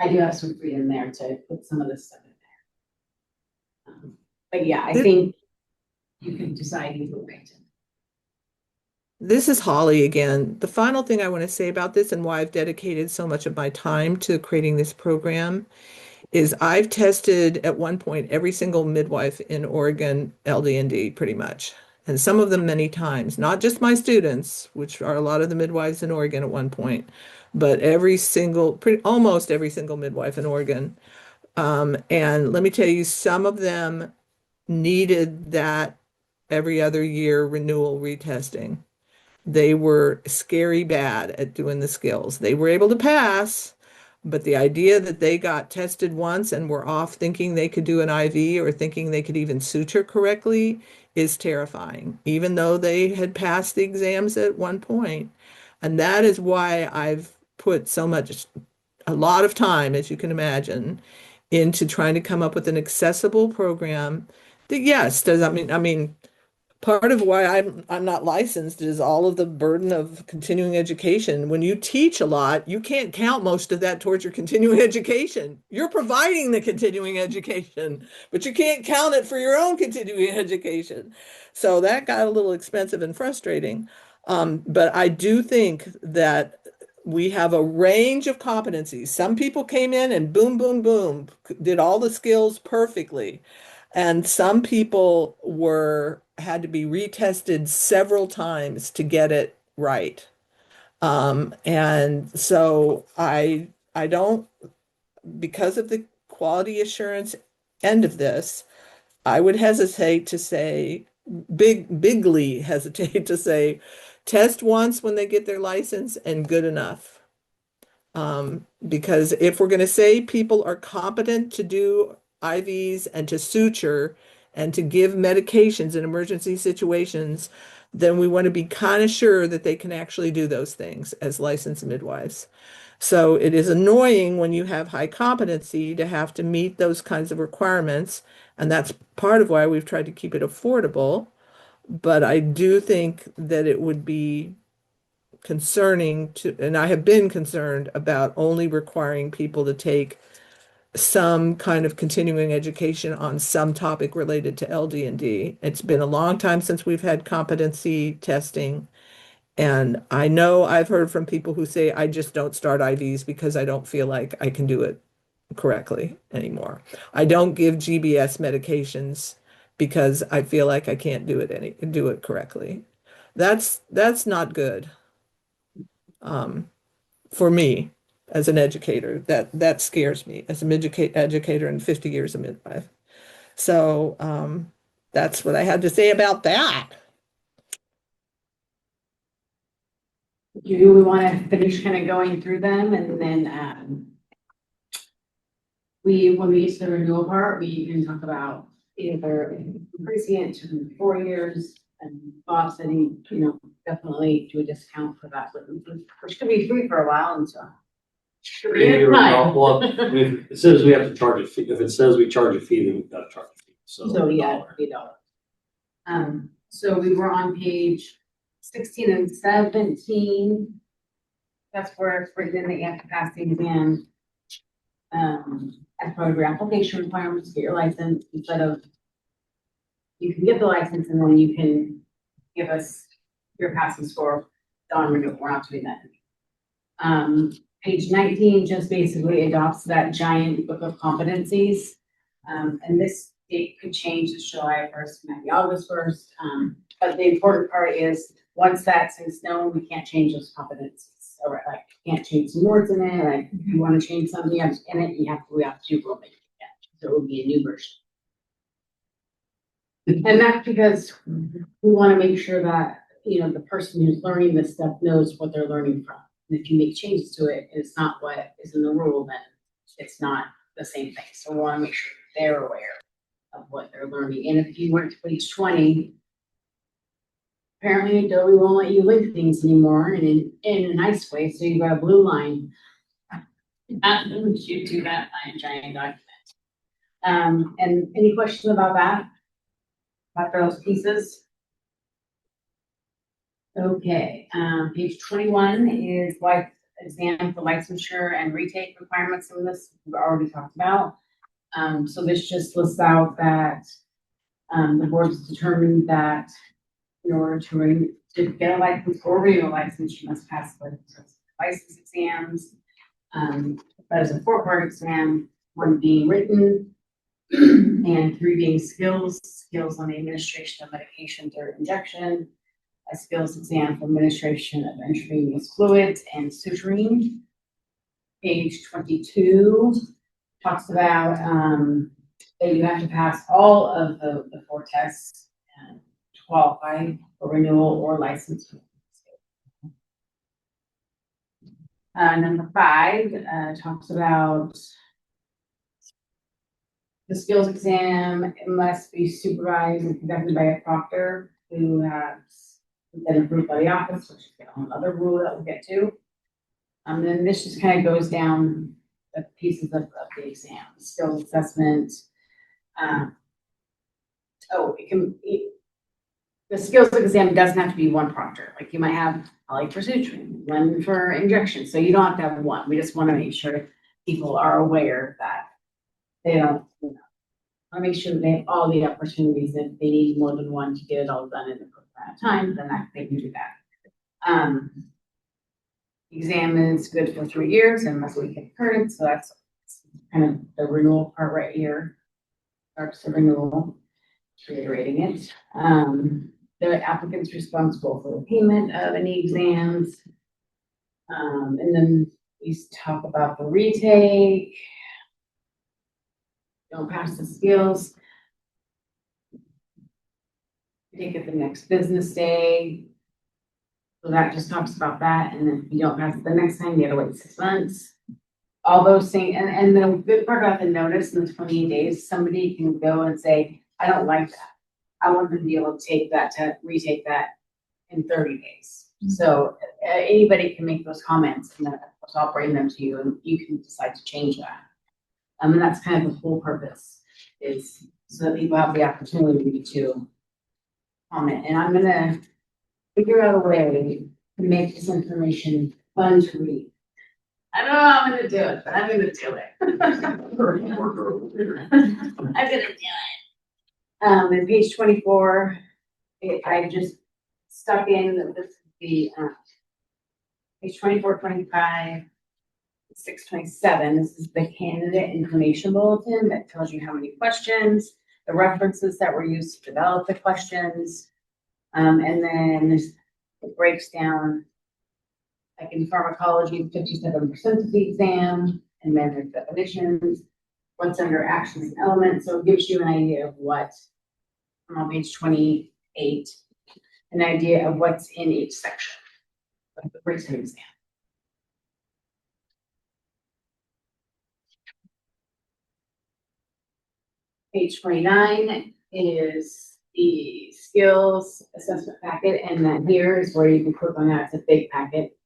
I do have some freedom there to put some of this stuff in there. But yeah, I think you can decide either way. This is Holly again. The final thing I want to say about this and why I've dedicated so much of my time to creating this program is I've tested at one point every single midwife in Oregon LD&D pretty much, and some of them many times, not just my students, which are a lot of the midwives in Oregon at one point, but almost every single midwife in Oregon. And let me tell you, some of them needed that every other year renewal retesting. They were scary bad at doing the skills. They were able to pass, but the idea that they got tested once and were off thinking they could do an IV or thinking they could even suture correctly is terrifying, even though they had passed the exams at one point. And that is why I've put a lot of time, as you can imagine, into trying to come up with an accessible program that, yes, does, I mean, part of why I'm not licensed is all of the burden of continuing education. When you teach a lot, you can't count most of that towards your continuing education. You're providing the continuing education, but you can't count it for your own continuing education. So that got a little expensive and frustrating. But I do think that we have a range of competencies. Some people came in and boom, boom, boom, did all the skills perfectly. And some people had to be retested several times to get it right. And so I don't, because of the quality assurance end of this, I would hesitate to say, bigly hesitate to say, test once when they get their license and good enough. Because if we're going to say people are competent to do IVs and to suture and to give medications in emergency situations, then we want to be kind of sure that they can actually do those things as licensed midwives. So it is annoying when you have high competency to have to meet those kinds of requirements. And that's part of why we've tried to keep it affordable. But I do think that it would be concerning and I have been concerned about only requiring people to take some kind of continuing education on some topic related to LD&D. It's been a long time since we've had competency testing. And I know I've heard from people who say, I just don't start IVs because I don't feel like I can do it correctly anymore. I don't give GBS medications because I feel like I can't do it correctly. That's not good. For me as an educator, that scares me as an educator and 50 years of midwife. So that's what I had to say about that. Do we want to finish kind of going through them and then when we get to the renewal part, we can talk about, either increasing it to 4 years, and Bob said he, definitely do a discount for that, which could be free for a while until. Well, I mean, it says we have to charge a fee. If it says we charge a fee, then we've got to charge a fee. So yeah, $8. So we were on page 16 and 17. That's where it's written in the capacity exam. As part of your application requirements to get your license, instead of you can get the license and then you can give us your passing score on renewal. We're not doing that. Page 19 just basically adopts that giant book of competencies. And this date could change to July 1st, maybe August 1st. But the important part is once that's in stone, we can't change those competencies. Or like you can't change some words in it. Like if you want to change something in it, we have to do rulemaking again. So it will be a new version. And that's because we want to make sure that the person who's learning this stuff knows what they're learning from. And if you make changes to it, and it's not what is in the rule, then it's not the same thing. So we want to make sure they're aware of what they're learning. And if you went to page 20, apparently Adobe won't let you link things anymore, and in a nice way. So you've got a blue line. You do that giant document. And any questions about that? After those pieces? Okay, page 21 is like exam for licensure and retake requirements of this we've already talked about. So this just lists out that the board's determined that in order to get a license or renew a license, you must pass the license exams. That is a 4-part exam, 1 being written and 3 being skills on the administration of medications or injection, a skills exam for administration of intravenous fluids and suturing. Page 22 talks about that you have to pass all of the 4 tests to qualify for renewal or license. Number 5 talks about the skills exam. It must be supervised and conducted by a proctor who has been approved by the office, which is another rule that we'll get to. And then this just kind of goes down the pieces of the exam, skills assessment. The skills exam doesn't have to be 1 proctor. Like you might have for suturing, 1 for injection. So you don't have to have 1. We just want to make sure people are aware that they don't, want to make sure that they have all the opportunities. If they need more than 1 to get it all done in the amount of time, then they can do that. Exam is good for 3 years unless we get current. So that's kind of the renewal part right here. Starts the renewal, reiterating it. The applicant's responsible for the payment of any exams. And then we talk about the retake. Don't pass the skills. Take it the next business day. So that just talks about that. And then if you don't pass it the next time, you gotta wait 6 months. All those things. And the good part about the notice in the 28 days, somebody can go and say, I don't like that. I want them to be able to take that, to retake that in 30 days. So anybody can make those comments, and then I'll bring them to you and you can decide to change that. And that's kind of the whole purpose, is so that people have the opportunity to comment. And I'm gonna figure out a way to make this information fun to read. I don't know how I'm gonna do it, but I'm gonna do it. I'm gonna do it. In page 24, I just stuck in this the page 24, 25, 6, 27. This is the candidate information bulletin that tells you how many questions, the references that were used to develop the questions, and then it breaks down. Like in pharmacology, 57% of the exam, and then there's definitions, what's under actions and elements. So it gives you an idea of what, on page 28, an idea of what's in each section of the written exam. page 29 is the skills assessment packet, and then here is where you can click on that. It's a big packet.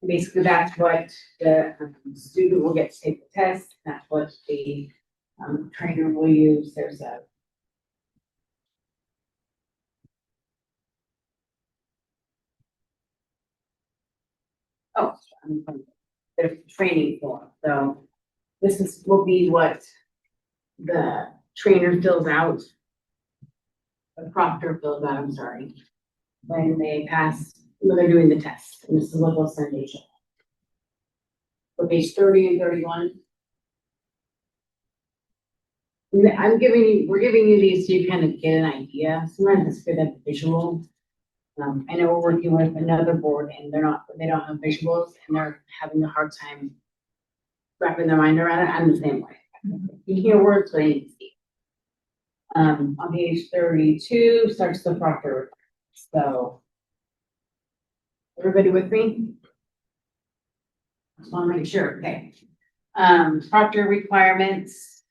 Basically, that's what the student will get to take the test. That's what the trainer will use. There's a there's training form. So will be what the trainer fills out. The proctor fills out, I'm sorry, when they pass, when they're doing the test. And this is what they'll send each other. For page 30 and 31. We're giving you these so you kind of get an idea. Sometimes it's good to have a visual. I know we're working with another board and they don't have visuals and they're having a hard time wrapping their mind around it. I'm the same way. You hear words, but I need to see. On page 32 starts the proctor. So, everybody with me? Just want to make sure. Okay. Proctor requirements.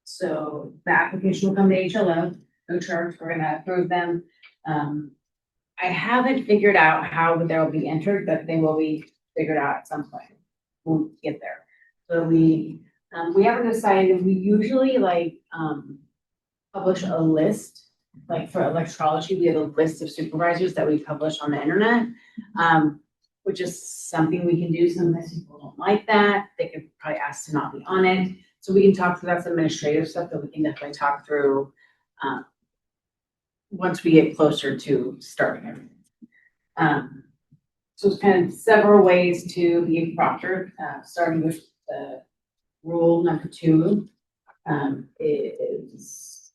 So the application will come to HLO, no charge, we're gonna approve them. I haven't figured out how they'll be entered, but they will be figured out at some point. We'll get there. So we haven't decided, we usually publish a list, like for electrology, we have a list of supervisors that we publish on the internet. Which is something we can do. Sometimes people don't like that. They could probably ask to not be on it. So we can talk through, that's administrative stuff that we can definitely talk through once we get closer to starting everything. So it's kind of several ways to be a proctor, starting with rule number 2 is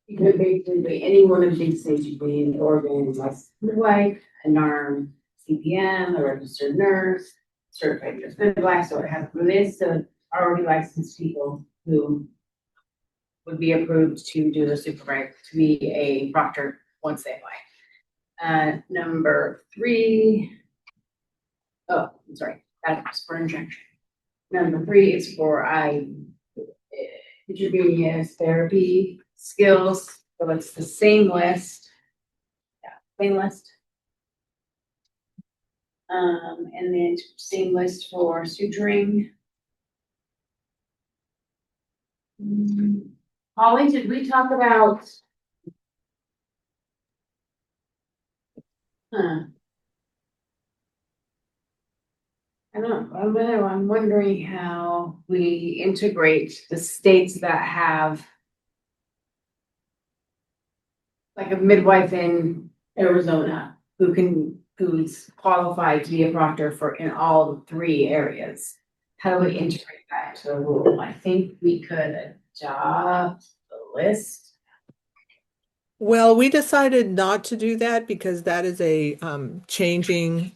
you can basically be any one of these things. You can be an organ, licensed midwife, a NARM, CPM, a registered nurse, certified nurse midwife, so it has a list of already licensed people who would be approved to do the supervisor, to be a proctor once they apply. Number 3, oh, I'm sorry, that's for injection. Number 3 is for intravenous therapy skills, so it's the same list. Yeah, same list. And then same list for suturing. Holly, did we talk about? I don't know. I'm wondering how we integrate the states that have like a midwife in Arizona who's qualified to be a proctor for in all 3 areas. How do we integrate that into a rule? I think we could adopt the list. Well, we decided not to do that because that is a shifting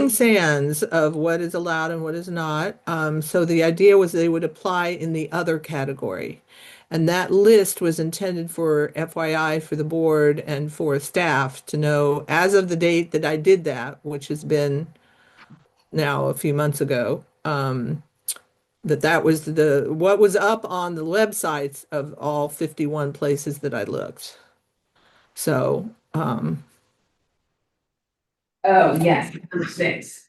sands of what is allowed and what is not. So the idea was they would apply in the other category. And that list was intended for FYI for the board and for staff to know as of the date that I did that, which has been now a few months ago, that was what was up on the websites of all 51 places that I looked. So, oh yes, number 6.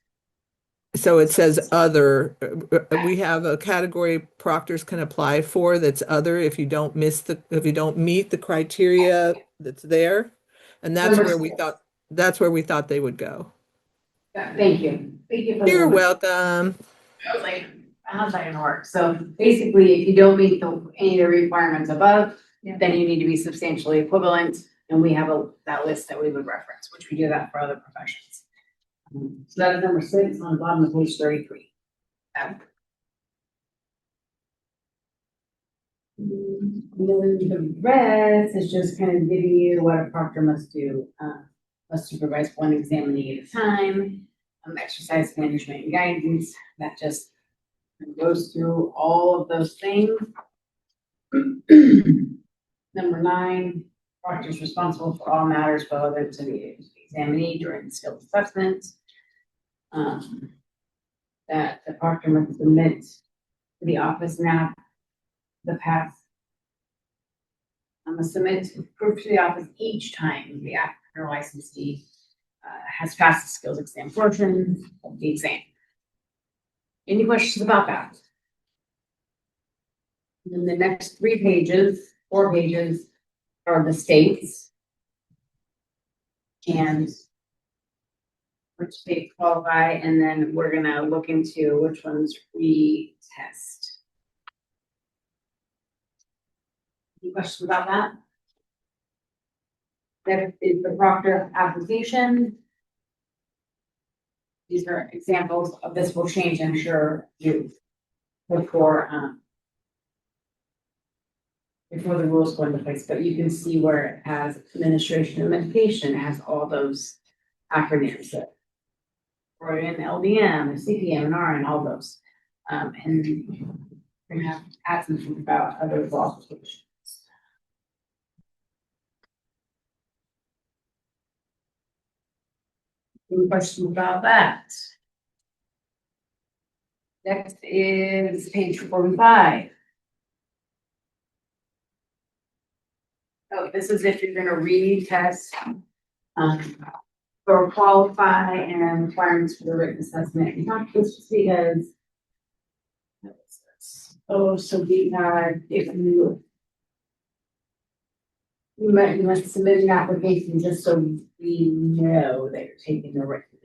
So it says other, we have a category proctors can apply for that's other if you don't meet the criteria that's there. And that's where we thought they would go. Thank you. Thank you. You're welcome. I was like, how's that gonna work? So basically, if you don't meet any of the requirements above, then you need to be substantially equivalent. And we have that list that we would reference, which we do that for other professions. So that is number 6 on the bottom of page 33. And then the rest is just kind of giving you what a proctor must do. Must supervise 1 examinee at a time. Exercise management and guidance. That just goes through all of those things. Number 9, proctor is responsible for all matters relevant to the examinee during the skills assessment. that the proctor must submit to the office now. The past. I must submit proof to the office each time the applicant or licensee has passed the skills exam portion of the exam. Any questions about that? And then the next 4 pages are the states. And which states qualify, and then we're gonna look into which ones we test. Any questions about that? That is the proctor application. These are examples of this will change, I'm sure, before the rules go into place, but you can see where it has administration and medication, it has all those acronyms that or in LDM, CPM, and RN, all those. And we're gonna have to add something about other qualifications. Any questions about that? Next is page 45. Oh, this is if you're gonna retest or qualify and requirements for the written assessment. And not just because. Oh, so we had, if you must submit an application just so we know that you're taking the written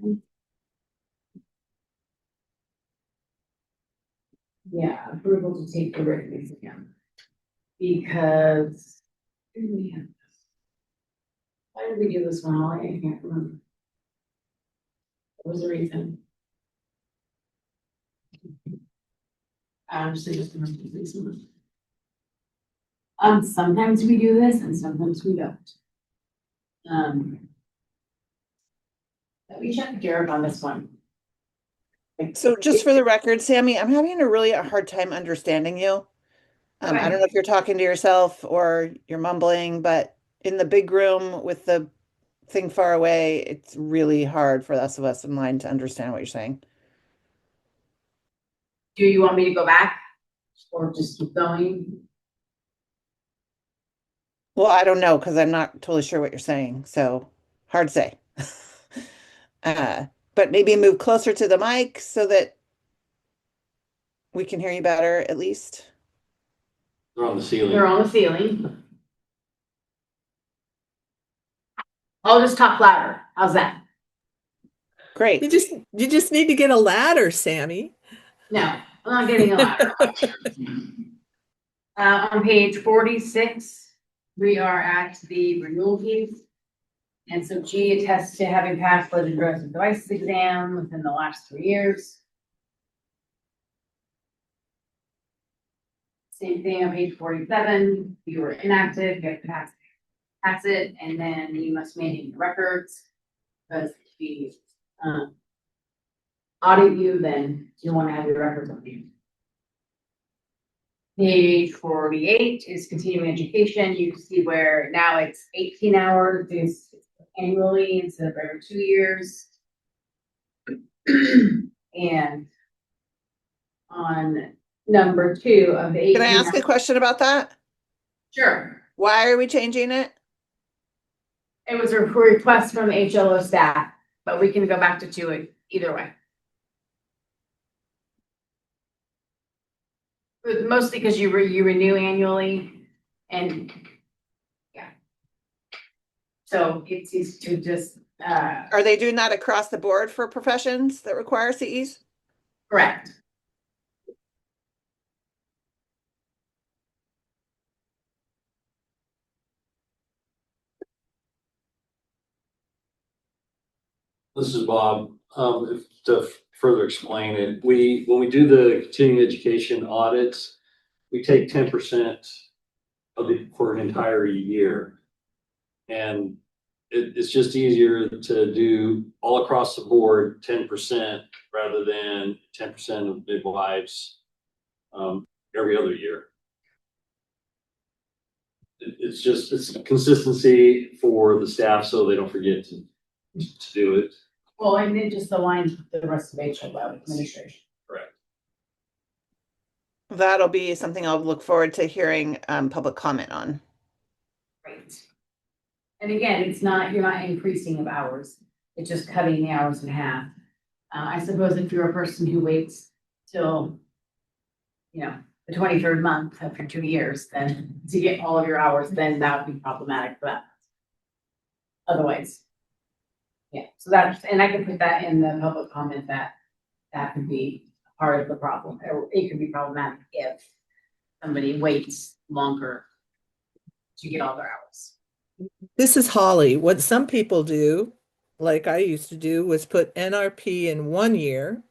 exam. Yeah, approval to take the written exam. Because why did we do this one, Holly? I can't remember. What was the reason? Honestly, just remember the reason. Sometimes we do this and sometimes we don't. Let me check Derek on this one. So just for the record, Sammy, I'm having a really hard time understanding you. I don't know if you're talking to yourself or you're mumbling, but in the big room with the thing far away, it's really hard for us in line to understand what you're saying. Do you want me to go back or just keep going? Well, I don't know because I'm not totally sure what you're saying, so hard to say. But maybe move closer to the mic so that we can hear you better at least. They're on the ceiling. They're on the ceiling. I'll just talk louder. How's that? Great. You just need to get a ladder, Sammy. No, I'm not getting a ladder. On page 46, we are at the renewal piece. And so G attests to having passed Legend Drugs and Devices exam within the last 3 years. Same thing on page 47, you were inactive, you have to pass it, and then you must maintain the records. Because if we audit you, then you want to have your records on you. Page 48 is continuing education. You see where now it's 18 hours annually instead of every 2 years. And on number 2 of the 18 Can I ask a question about that? Sure. Why are we changing it? It was a request from HLO staff, but we can go back to 2 either way. Mostly because you renew annually, and yeah. So it's easy to just Are they doing that across the board for professions that require CEs? correct. This is Bob. To further explain it, when we do the continuing education audits, we take 10% for an entire year. And it's just easier to do all across the board 10% rather than 10% of midwives every other year. It's consistency for the staff so they don't forget to do it. Well, and it just aligns with the rest of HR administration. Correct. That'll be something I'll look forward to hearing public comment on. Right. And again, it's not, you're not increasing of hours, it's just cutting the hours in half. I suppose if you're a person who waits till, the 23rd month after 2 years, then to get all of your hours, then that would be problematic for that. Otherwise. Yeah, so that's, and I can put that in the public comment that could be part of the problem, or it could be problematic if somebody waits longer to get all their hours. This is Holly. What some people do, like I used to do, was put NRP in 1 year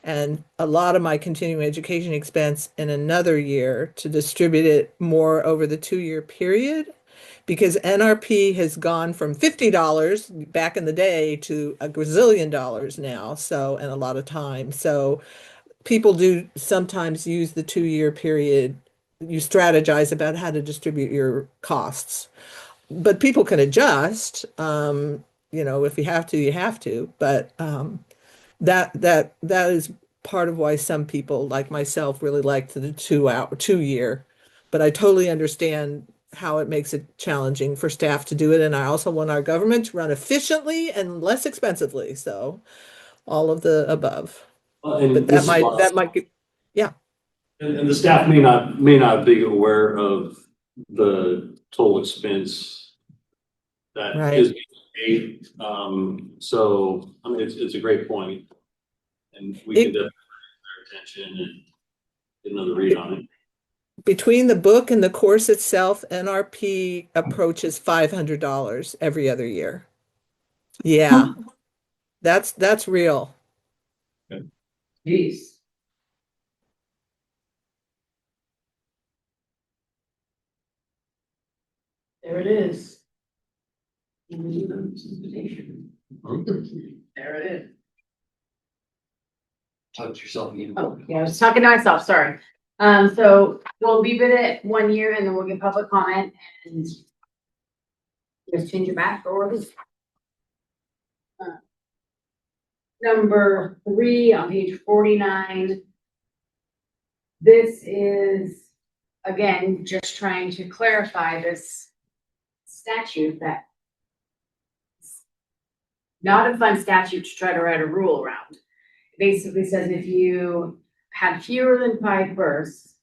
and a lot of my continuing education expense in another year to distribute it more over the 2-year period. Because NRP has gone from $50 back in the day to a gazillion dollars now, so, and a lot of time. So people do sometimes use the 2-year period. You strategize about how to distribute your costs. But people can adjust, if you have to, you have to. But that is part of why some people like myself really like the 2-year. But I totally understand how it makes it challenging for staff to do it. And I also want our government to run efficiently and less expensively. So all of the above. And But this that is- might get, yeah. And the staff may not be aware of the total expense that Right. is being paid. So, I mean, it's a great point. And we can definitely pay their attention and get another read on it. Between the book and the course itself, NRP approaches $500 every other year. Yeah, that's real. Jeez. There it is. There it is. Talk to yourself again. Oh, yeah, I was talking to myself, sorry. So we'll leave it at 1 year and then we'll get public comment and just change it back or this. Number 3 on page 49. This is, again, just trying to clarify this statute that not a fun statute to try to write a rule around. It basically says if you have fewer than 5 births,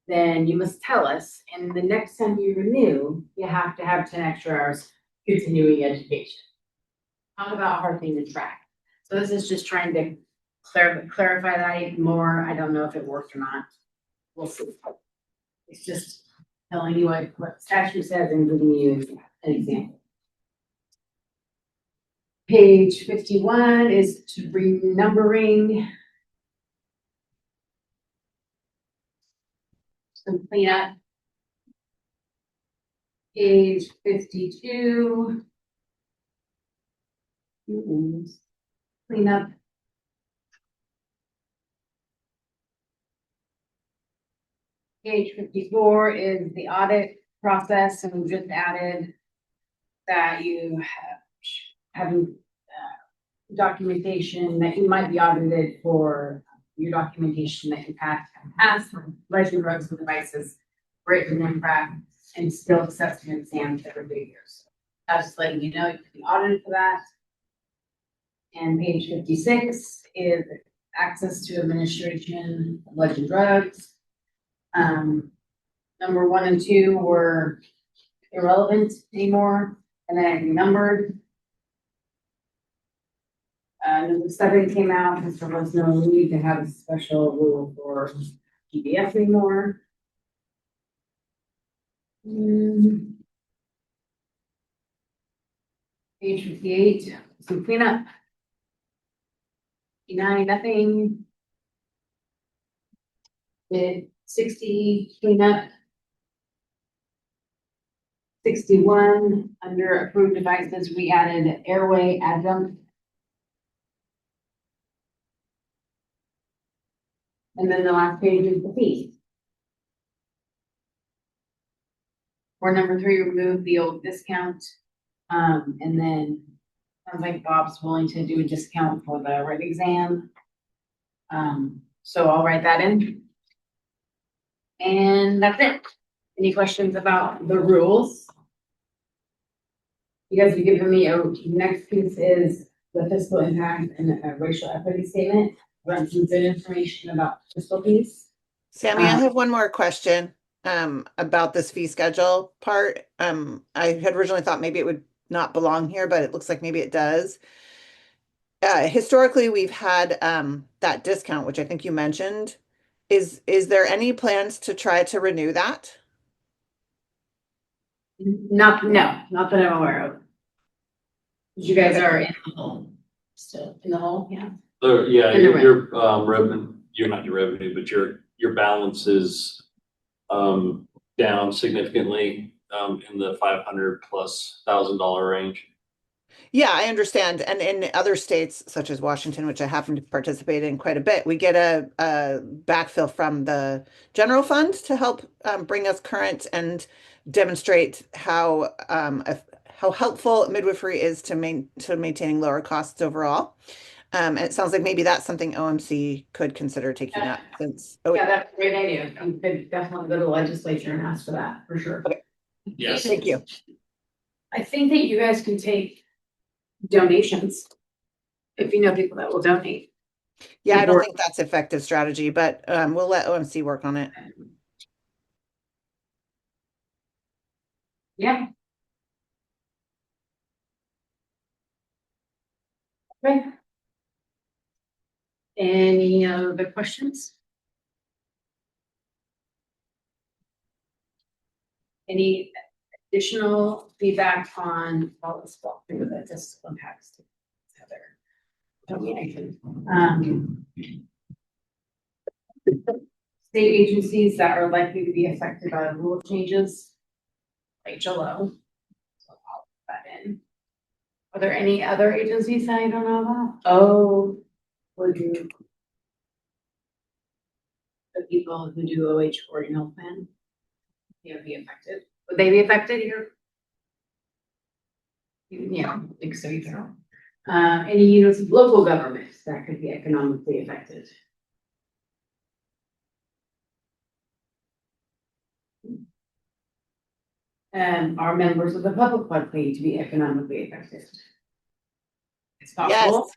then you must tell us, and the next time you renew, you have to have 10 extra hours continuing education. Talk about a hard thing to track. So this is just trying to clarify that even more. I don't know if it worked or not. We'll see. It's just telling you what statute says and giving you an example. Page 51 is to renumbering. Some cleanup. Page 52. Cleanup. Page 54 is the audit process, and we just added that you have documentation that you might be audited for your documentation that you have passed from leisure drugs and devices, written and craft, and skill assessment exams every 2 years. That's just letting you know you can be audited for that. And page 56 is access to administration of legend drugs. Number 1 and 2 were irrelevant anymore, and then I renumbered. Number 7 came out because there was no need to have a special rule for PBS anymore. Page 58, some cleanup. 59, nothing. 60 cleanup. 61, under approved devices, we added airway adjunct. And then the last page is the fee. For number 3, remove the old discount. And then Sounds like Bob's willing to do a discount for the written exam. So I'll write that in. And that's it. Any questions about the rules? You guys have given me next piece is the fiscal impact and a racial equity statement. Run some good information about fiscal piece. Sammy, I have one more question about this fee schedule part. I had originally thought maybe it would not belong here, but it looks like maybe it does. Historically, we've had that discount, which I think you mentioned. Is there any plans to try to renew that? Not that I'm aware of. You guys are in the hole, still in the hole, yeah. Yeah, In the red. your revenue, you're not your revenue, but your balance is down significantly in the $500,000+ range. Yeah, I understand. And in other states, such as Washington, which I happen to participate in quite a bit, we get a backfill from the general fund to help bring us current and demonstrate how helpful midwifery is to maintaining lower costs overall. And it sounds like maybe that's something OMC could consider taking up since. Yeah, that's a great idea. You could definitely go to the legislature and ask for that, for sure. Okay. Yes. Thank you. I think that you guys can take donations. If you know people that will donate. Yeah, I don't Or- think that's effective strategy, but we'll let OMC work on it. Yeah. Okay. Any other questions? Any additional feedback on all this walk through the fiscal impacts? Heather? Don't need anything. State agencies that are likely to be affected by rule changes, like Jello. So I'll put that in. Are there any other agencies that I don't know about? Oh, would you? The people who do OH or health plan? They would be affected. Would they be affected here? Yeah, I think so either. Any units of local governments that could be economically affected. Are members of the public likely to be economically affected? It's possible.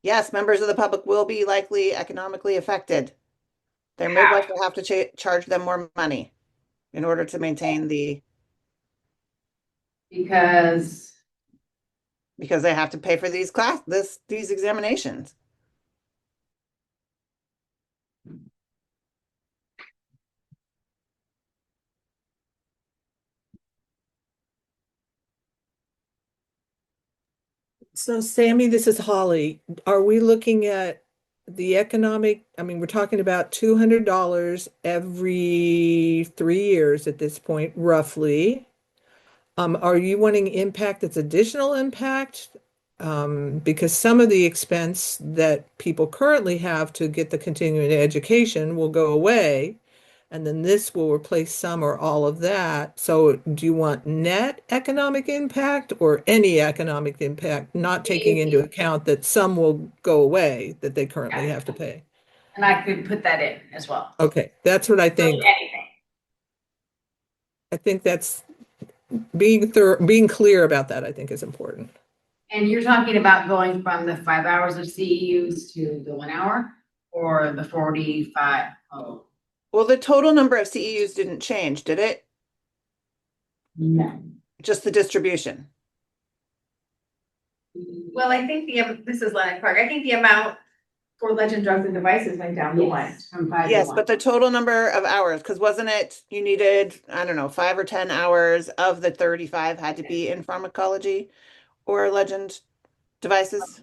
Yes, members of the public will be likely economically affected. Their How? midwife will have to charge them more money in order to maintain Because because they have to pay for these these examinations. So Sammy, this is Holly. Are we looking at the economic, I mean, we're talking about $200 every 3 years at this point, roughly. Are you wanting impact that's additional impact? Because some of the expense that people currently have to get the continuing education will go away. And then this will replace some or all of that. So do you want net economic impact or any economic impact, not taking into account that some will go away that they currently have to pay? and I could put that in as well. Okay, that's what I think. Anything. I think that's being clear about that, I think is important. And you're talking about going from the 5 hours of CEUs to the 1 hour or the 45? Oh, Well, the total number of CEUs didn't change, did it? no. Just the distribution. Well, I think this is Lennox Park. I think the amount for Legend Drugs and Devices went down to one. Yes, from 5 to Yes, 1. but the total number of hours, because wasn't it, you needed, I don't know, 5 or 10 hours of the 35 had to be in pharmacology or Legend devices?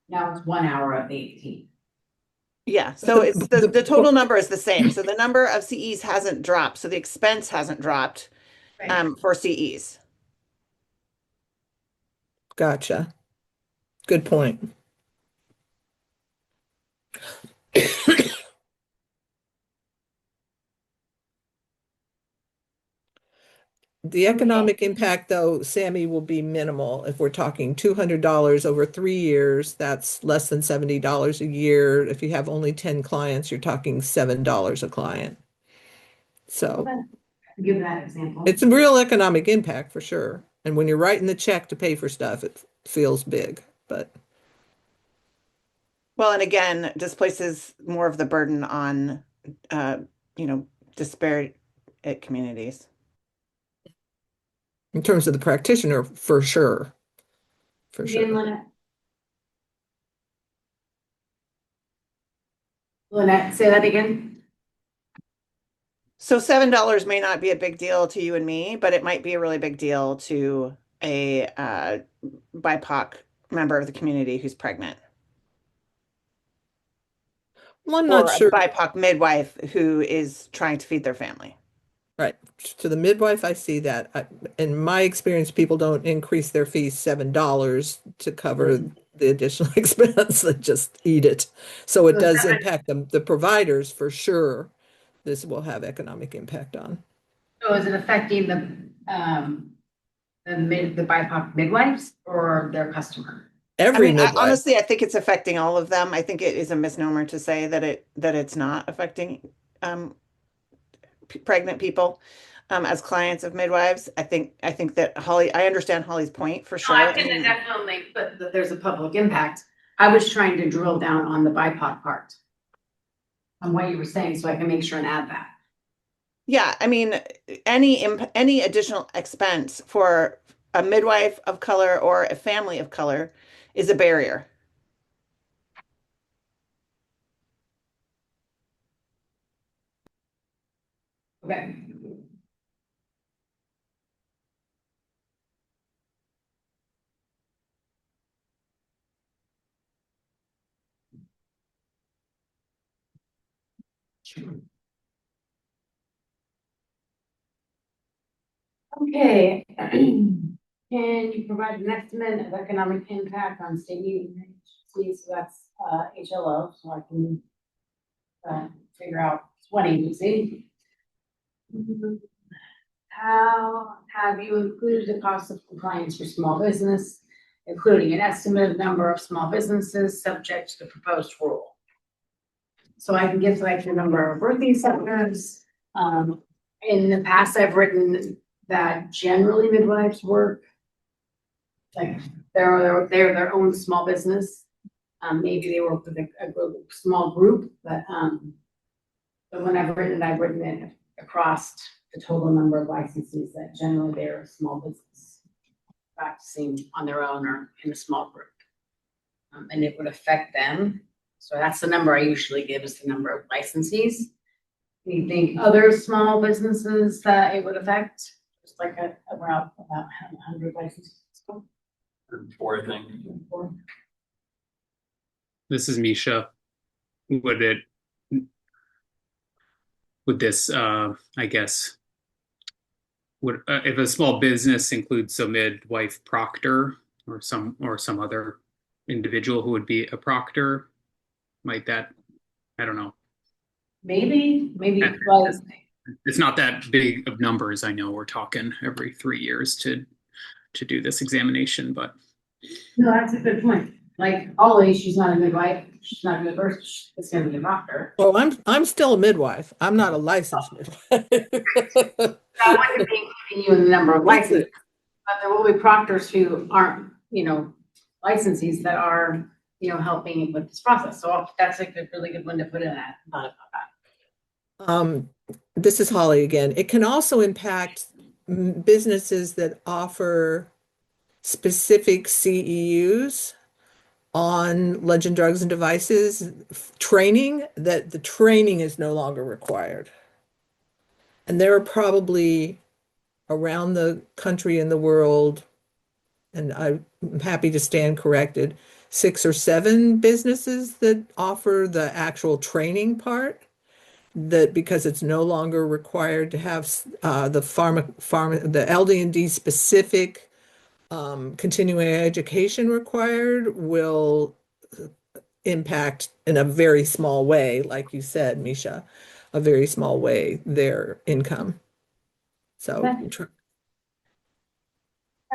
Now it's 1 hour of the 18. Yeah, so it's the total number is the same. So the number of CEs hasn't dropped. So the expense hasn't dropped Right. for CEs. Gotcha. Good point. The economic impact, though, Sammy, will be minimal. If we're talking $200 over 3 years, that's less than $70 a year. If you have only 10 clients, you're talking $7 a client. So Give that example. it's a real economic impact for sure. And when you're writing the check to pay for stuff, it feels big, but Well, and again, displaces more of the burden on, disparate communities. in terms of the practitioner, for sure. For Again, sure. Lynette, say that again. So $7 may not be a big deal to you and me, but it might be a really big deal to a BIPOC member of the community who's pregnant, Well, I'm or not a sure. BIPOC midwife who is trying to feed their family. Right. To the midwife, I see that. In my experience, people don't increase their fees $7 to cover the additional expense. They just eat it. So it So does impact them, the providers for sure. This will have economic impact on. So is it affecting the BIPOC midwives or their customer? Every I midwife. honestly, I think it's affecting all of them. I think it is a misnomer to say that it's not affecting pregnant people as clients of midwives. I think that Holly, I understand Holly's point for sure. I think that definitely, but that there's a public impact. I was trying to drill down on the BIPOC part. On what you were saying, so I can make sure and add that. Yeah, I mean, any additional expense for a midwife of color or a family of color is a barrier. Okay. Okay. Can you provide an estimate of economic impact on state agencies? So that's HLO, so I can figure out what agency. How have you included the cost of compliance for small business, including an estimated number of small businesses subject to the proposed rule? So I can give like the number of birthing centers. In the past, I've written that generally midwives work like they're their own small business. Maybe they work with a small group, but when I've written it across the total number of licenses that generally they're a small business practicing on their own or in a small group. And it would affect them. So that's the number I usually give, is the number of licensees. Anything other small businesses that it would affect? Just like around about 100 licenses. 4, I think. This is Misha. Would this, I guess, if a small business includes a midwife proctor or some other individual who would be a proctor, might that, I don't know. Maybe. It's not that big of numbers. I know we're talking every 3 years to do this examination, but No, that's a good point. Like Ollie, she's not a midwife. She's not a midwife. It's gonna be a doctor. Well, I'm still a midwife. I'm not a licensed midwife. I want to be including you in the number of licenses, but there will be proctors who aren't, licensees that are, helping with this process. So that's a really good one to put in that. Thought about that. This is Holly again. It can also impact businesses that offer specific CEUs on legend drugs and devices training, that the training is no longer required. And there are probably around the country and the world, and I'm happy to stand corrected, 6 or 7 businesses that offer the actual training part, that because it's no longer required to have the LD&D specific continuing education required, will impact in a very small way, like you said, Misha, a very small way, their income. So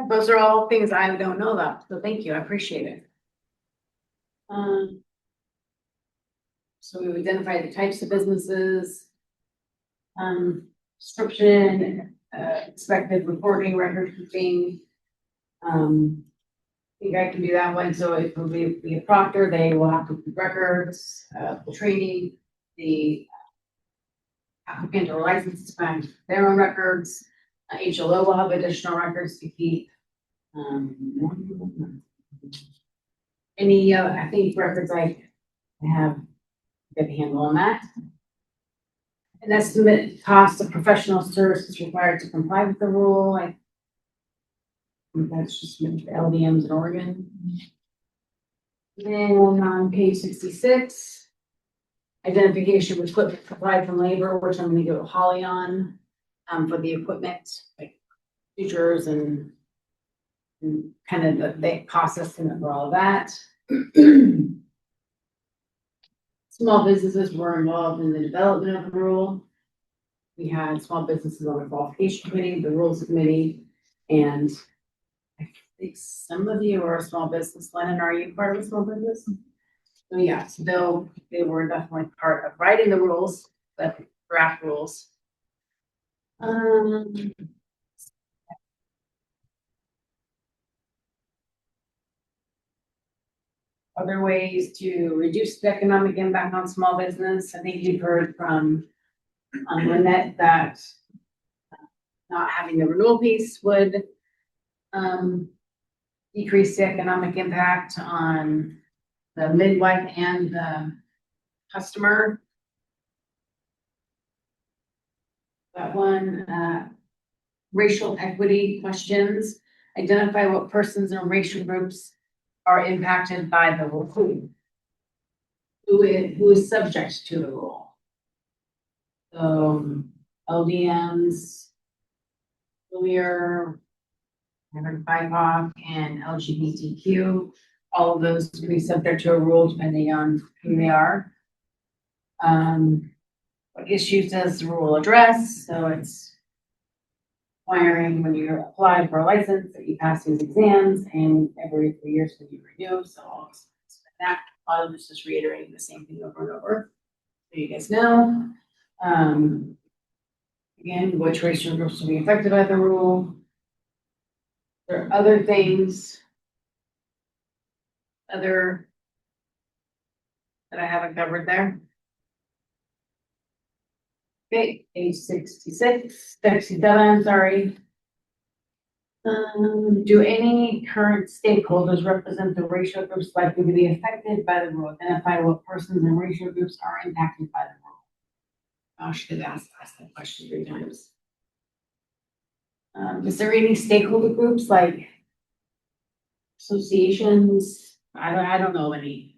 Those are all things I don't know about, so thank you, I appreciate it. So we've identified the types of businesses. Description, expected reporting, record keeping. I think I can do that one, so it will be a proctor, they will have to keep records, the training, the applicant or licensed to find their own records. HLO will have additional records to keep. Any, I think records I have a good handle on that. An estimate cost of professional services required to comply with the rule. I think that's just the LDMs in Oregon. Then on page 66, identification of equipment supplied from labor, which I'm gonna go to Holly on, for the equipment, like features and kind of the cost estimate for all of that. Small businesses were involved in the development of the rule. We had small businesses on the qualification committee, the rules committee, and I think some of you are a small business. Lennon, are you part of a small business? So yeah, so they were definitely part of writing the rules, the draft rules. Other ways to reduce the economic impact on small business. I think you've heard from Lynette that not having the renewal piece would decrease the economic impact on the midwife and the customer. That one, racial equity questions. Identify what persons and racial groups are impacted by the rule. Who is subject to the rule? LDMs, queer, BIPOC, and LGBTQ. All of those can be subject to a rule depending on who they are. What issues does the rule address? So it's requiring when you apply for a license that you pass these exams, and every 3 years when you renew. So that a lot of this is reiterating the same thing over and over. So you guys know. Again, which racial groups will be affected by the rule. There are other things. Other that I haven't covered there. Okay, page 67, I'm sorry. Do any current stakeholders represent the racial groups likely to be affected by the rule? Identify what persons and racial groups are impacted by the rule. I should have asked that question 3 times. Is there any stakeholder groups like associations? I don't know any.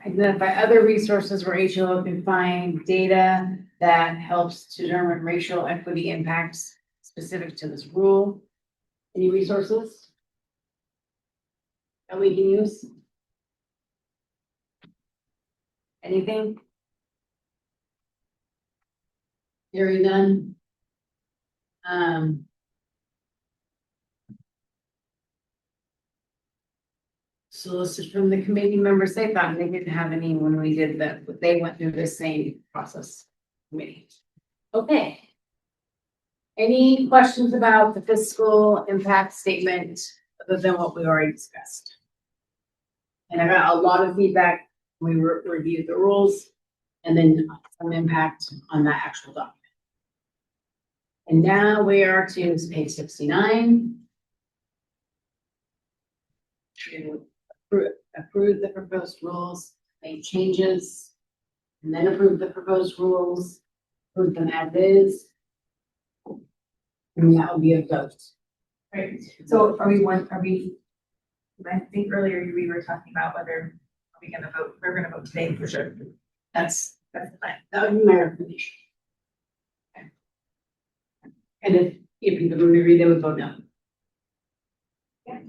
Identify other resources where HLO can find data that helps to determine racial equity impacts specific to this rule. Any resources that we can use? Anything? Hearing none. Solicit from the committee members, they thought they didn't have any when we did that, but they went through the same process. Committee. Okay. Any questions about the fiscal impact statement other than what we already discussed? And I got a lot of feedback. We reviewed the rules and then some impact on that actual document. And now we are to page 69. To approve the proposed rules, make changes, and then approve the proposed rules, approve them as is. And that will be a vote. Right, so I think earlier we were talking about whether we're gonna vote today for sure. That's the plan. That would be my recommendation. Okay. And if people don't agree, they would vote no. Yeah.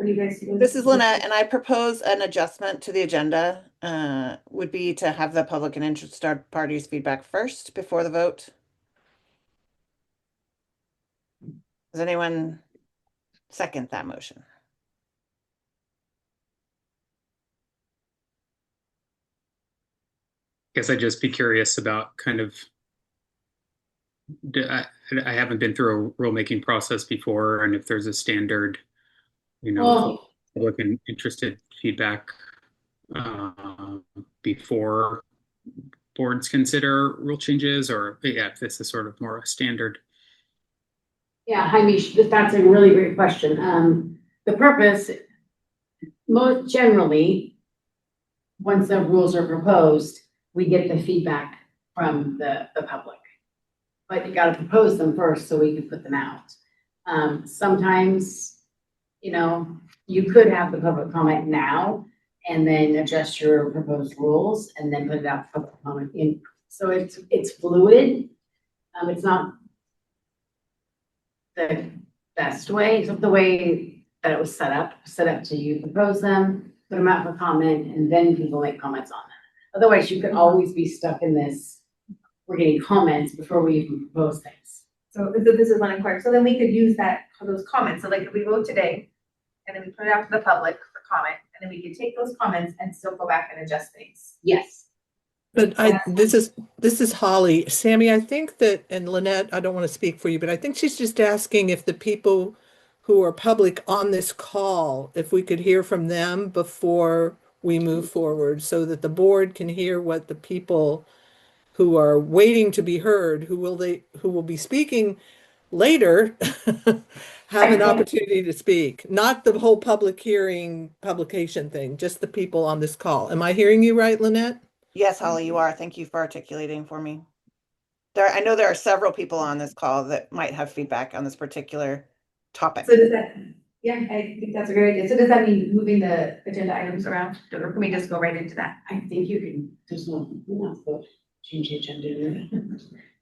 What do you guys do? This is Lynette, and I propose an adjustment to the agenda, would be to have the public and interested parties feedback first before the vote. Does anyone second that motion? Guess I'd just be curious about kind of, I haven't been through a rulemaking process before, and if there's a standard, Well, public and interested feedback before boards consider rule changes, or if this is sort of more a standard. yeah, Hamish, that's a really great question. The purpose, most generally, once the rules are proposed, we get the feedback from the public. But you gotta propose them first so we can put them out. Sometimes, you could have the public comment now and then adjust your proposed rules and then put it out for public comment in. So it's fluid. It's not the best way, except the way that it was set up to you propose them, put them out for comment, and then people make comments on them. Otherwise, you could always be stuck in this, we're getting comments before we even propose things. So this is one inquiry. So then we could use that for those comments. So like if we vote today and then we put it out to the public for comment, and then we could take those comments and still go back and adjust things. Yes. But this is Holly. Sammy, I think that, and Lynette, I don't want to speak for you, but I think she's just asking if the people who are public on this call, if we could hear from them before we move forward so that the board can hear what the people who are waiting to be heard, who will be speaking later, have an opportunity to speak. Not the whole public hearing publication thing, just the people on this call. Am I hearing you right, Lynette? Yes, Holly, you are. Thank you for articulating for me. I know there are several people on this call that might have feedback on this particular topic. So does that, yeah, I think that's a great idea. So does that mean moving the agenda items around, or can we just go right into that? I think you can, there's no, change the agenda.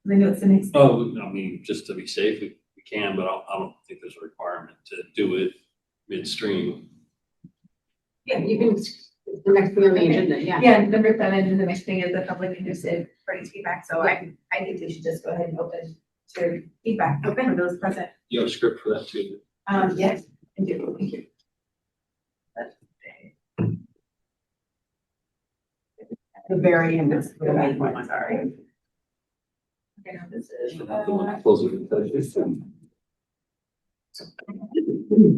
I know it's the next. Oh, I mean, just to be safe, we can, but I don't think there's a requirement to do it midstream. Yeah, you can, the next thing on the agenda, yeah. Yeah, number 7, the next thing is the public interested parties feedback. So I think we should just go ahead and open to feedback for those present. You have a script for that too? Yes, I do. Thank you. The very end is the main one. Sorry. Okay, now this is. Closer to the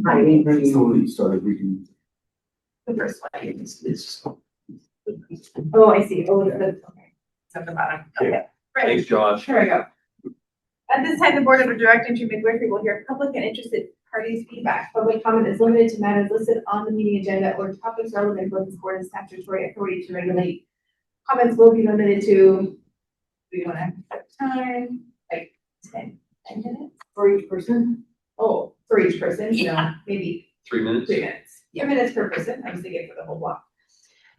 I started reading. The first one. It's. Oh, I see. Oh, okay. It's at the bottom. Okay. Right. Thanks, Josh. Here we go. At this time, the Board of Directors and Midwifery will hear public and interested parties' feedback. Public comment is limited to matters listed on the meeting agenda or topics relevant to this board's statutory authority to regulate. Comments will be limited to, we want to have time, like 10 minutes For each person? Oh, for each person, maybe 3 minutes? 3 minutes. 3 minutes per person. I was thinking for the whole block.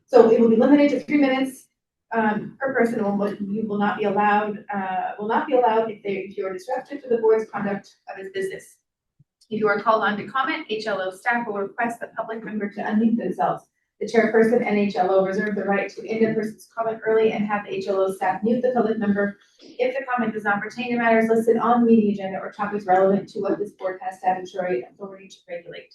So it will be limited to 3 minutes per person. You will not be allowed. If you are disruptive to the board's conduct of its business. If you are called on to comment, HLO staff will request the public member to unmute themselves. The chairperson and HLO reserve the right to end a person's comment early and have the HLO staff mute the public member if the comment does not pertain to matters listed on the meeting agenda or topics relevant to what this board has statutory authority to regulate.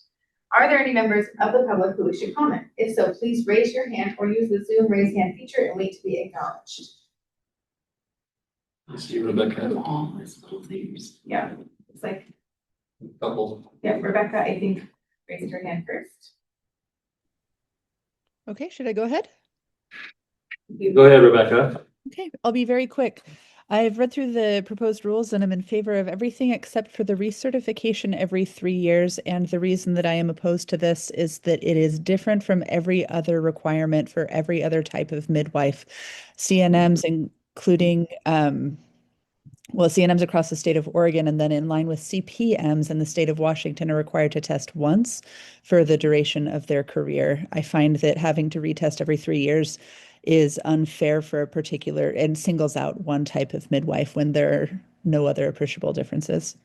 Are there any members of the public who wish to comment? If so, please raise your hand or use the Zoom raise hand feature and wait to be acknowledged. I see Rebecca. All these little things. Yeah, it's like, Couple. yeah, Rebecca, I think, raised her hand first. Okay, should I go ahead? Go ahead, Rebecca. Okay, I'll be very quick. I've read through the proposed rules and I'm in favor of everything except for the recertification every 3 years. And the reason that I am opposed to this is that it is different from every other requirement for every other type of midwife. CNMs, including CNMs across the state of Oregon, and then in line with CPMs in the state of Washington, are required to test once for the duration of their career. I find that having to retest every 3 years is unfair for a particular and singles out one type of midwife when there are no other appreciable differences.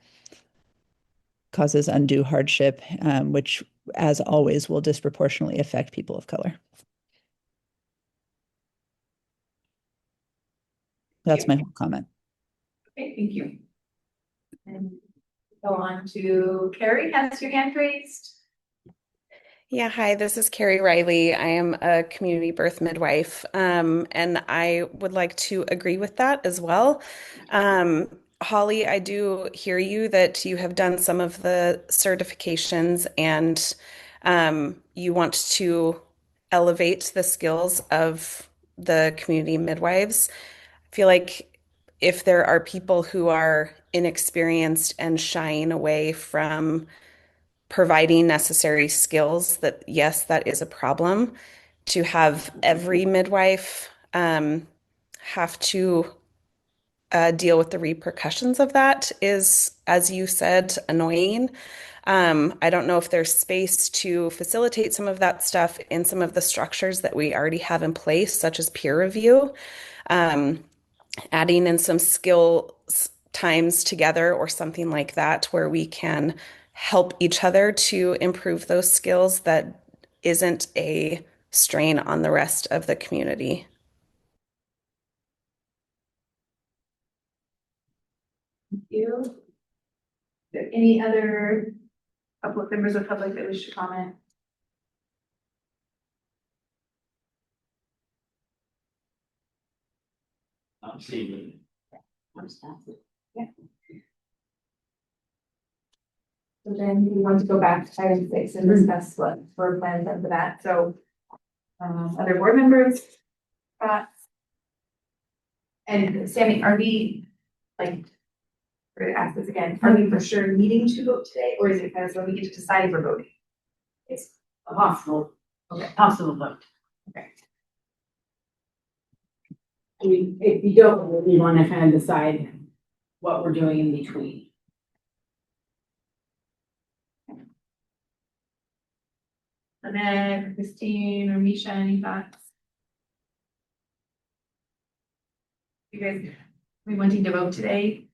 causes undue hardship, which, as always, will disproportionately affect people of color. That's my whole comment. Okay, thank you. And go on to Carrie, has your hand raised? Yeah, hi, this is Carrie Riley. I am a community birth midwife, and I would like to agree with that as well. Holly, I do hear you that you have done some of the certifications and you want to elevate the skills of the community midwives. I feel like if there are people who are inexperienced and shying away from providing necessary skills, that yes, that is a problem. To have every midwife have to deal with the repercussions of that is, as you said, annoying. I don't know if there's space to facilitate some of that stuff in some of the structures that we already have in place, such as peer review. Adding in some skill times together or something like that where we can help each other to improve those skills that isn't a strain on the rest of the community. Thank you. Is there any other public members of public that wish to comment? I'm seeing Yeah. So then we want to go back to item 6 and discuss what we're planning for that. So, other board members, and Sammy, are we like, we're gonna ask this again, are we for sure needing to vote today, or is it kind of when we get to decide if we're voting? It's a possible vote. Okay. I mean, if you don't, we want to kind of decide what we're doing in between. And then Christine or Misha, any thoughts? You guys, we wanting to vote today?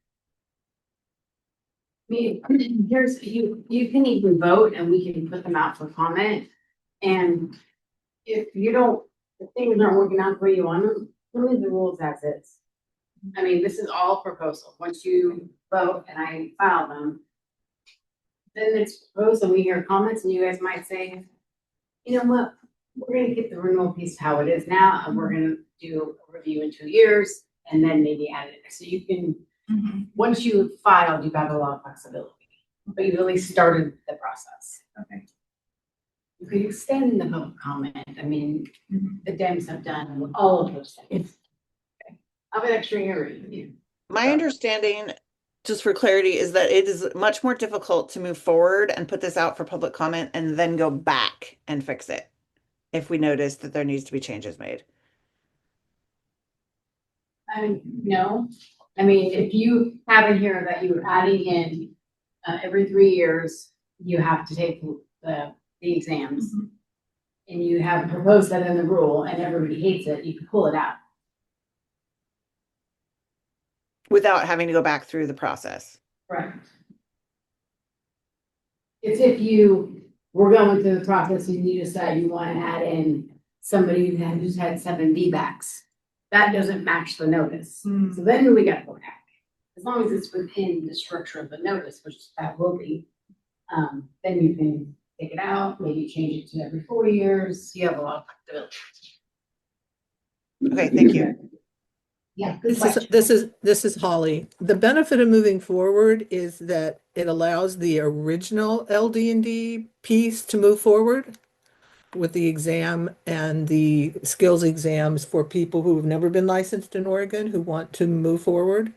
Here's, you can even vote and we can put them out for comment. And if you don't, if things aren't working out the way you want them, leave the rules as is. I mean, this is all proposal. Once you vote and I file them, then it's proposed and we hear comments and you guys might say, you know what, we're gonna get the renewal piece how it is now, and we're gonna do a review in 2 years and then maybe add it. So you can, once you filed, you've got a lot of flexibility, but you've at least started the process. Okay. You could extend the public comment. I mean, the Dems have done all of those things. Okay. I'll have an extra hearing. My understanding, just for clarity, is that it is much more difficult to move forward and put this out for public comment and then go back and fix it if we notice that there needs to be changes made. I mean, no. I mean, if you have it here that you're adding in every 3 years, you have to take the exams, and you have proposed that in the rule and everybody hates it, you can pull it out. Without having to go back through the process. Right. It's if you were going through the process and you decide you want to add in somebody who's had 7 VBACs. That doesn't match the notice. So then we got to go back. As long as it's within the structure of the notice, which that will be, then you can take it out, maybe change it to every 4 years. You have a lot of flexibility. Okay, thank you. Yeah. Good This is Holly. The benefit of moving forward is that it allows the original LD&D piece to move forward with the exam and the skills exams for people who have never been licensed in Oregon who want to move forward.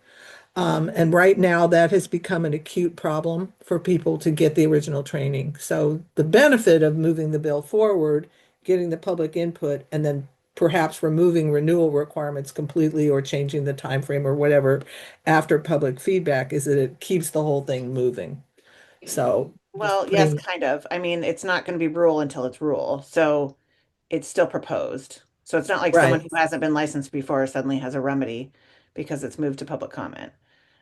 And right now that has become an acute problem for people to get the original training. So the benefit of moving the bill forward, getting the public input, and then perhaps removing renewal requirements completely or changing the time frame or whatever after public feedback is that it keeps the whole thing moving. So Well, yes, kind of. I mean, it's not going to be rule until it's rule. So it's still proposed. So it's not like someone Right. who hasn't been licensed before suddenly has a remedy because it's moved to public comment.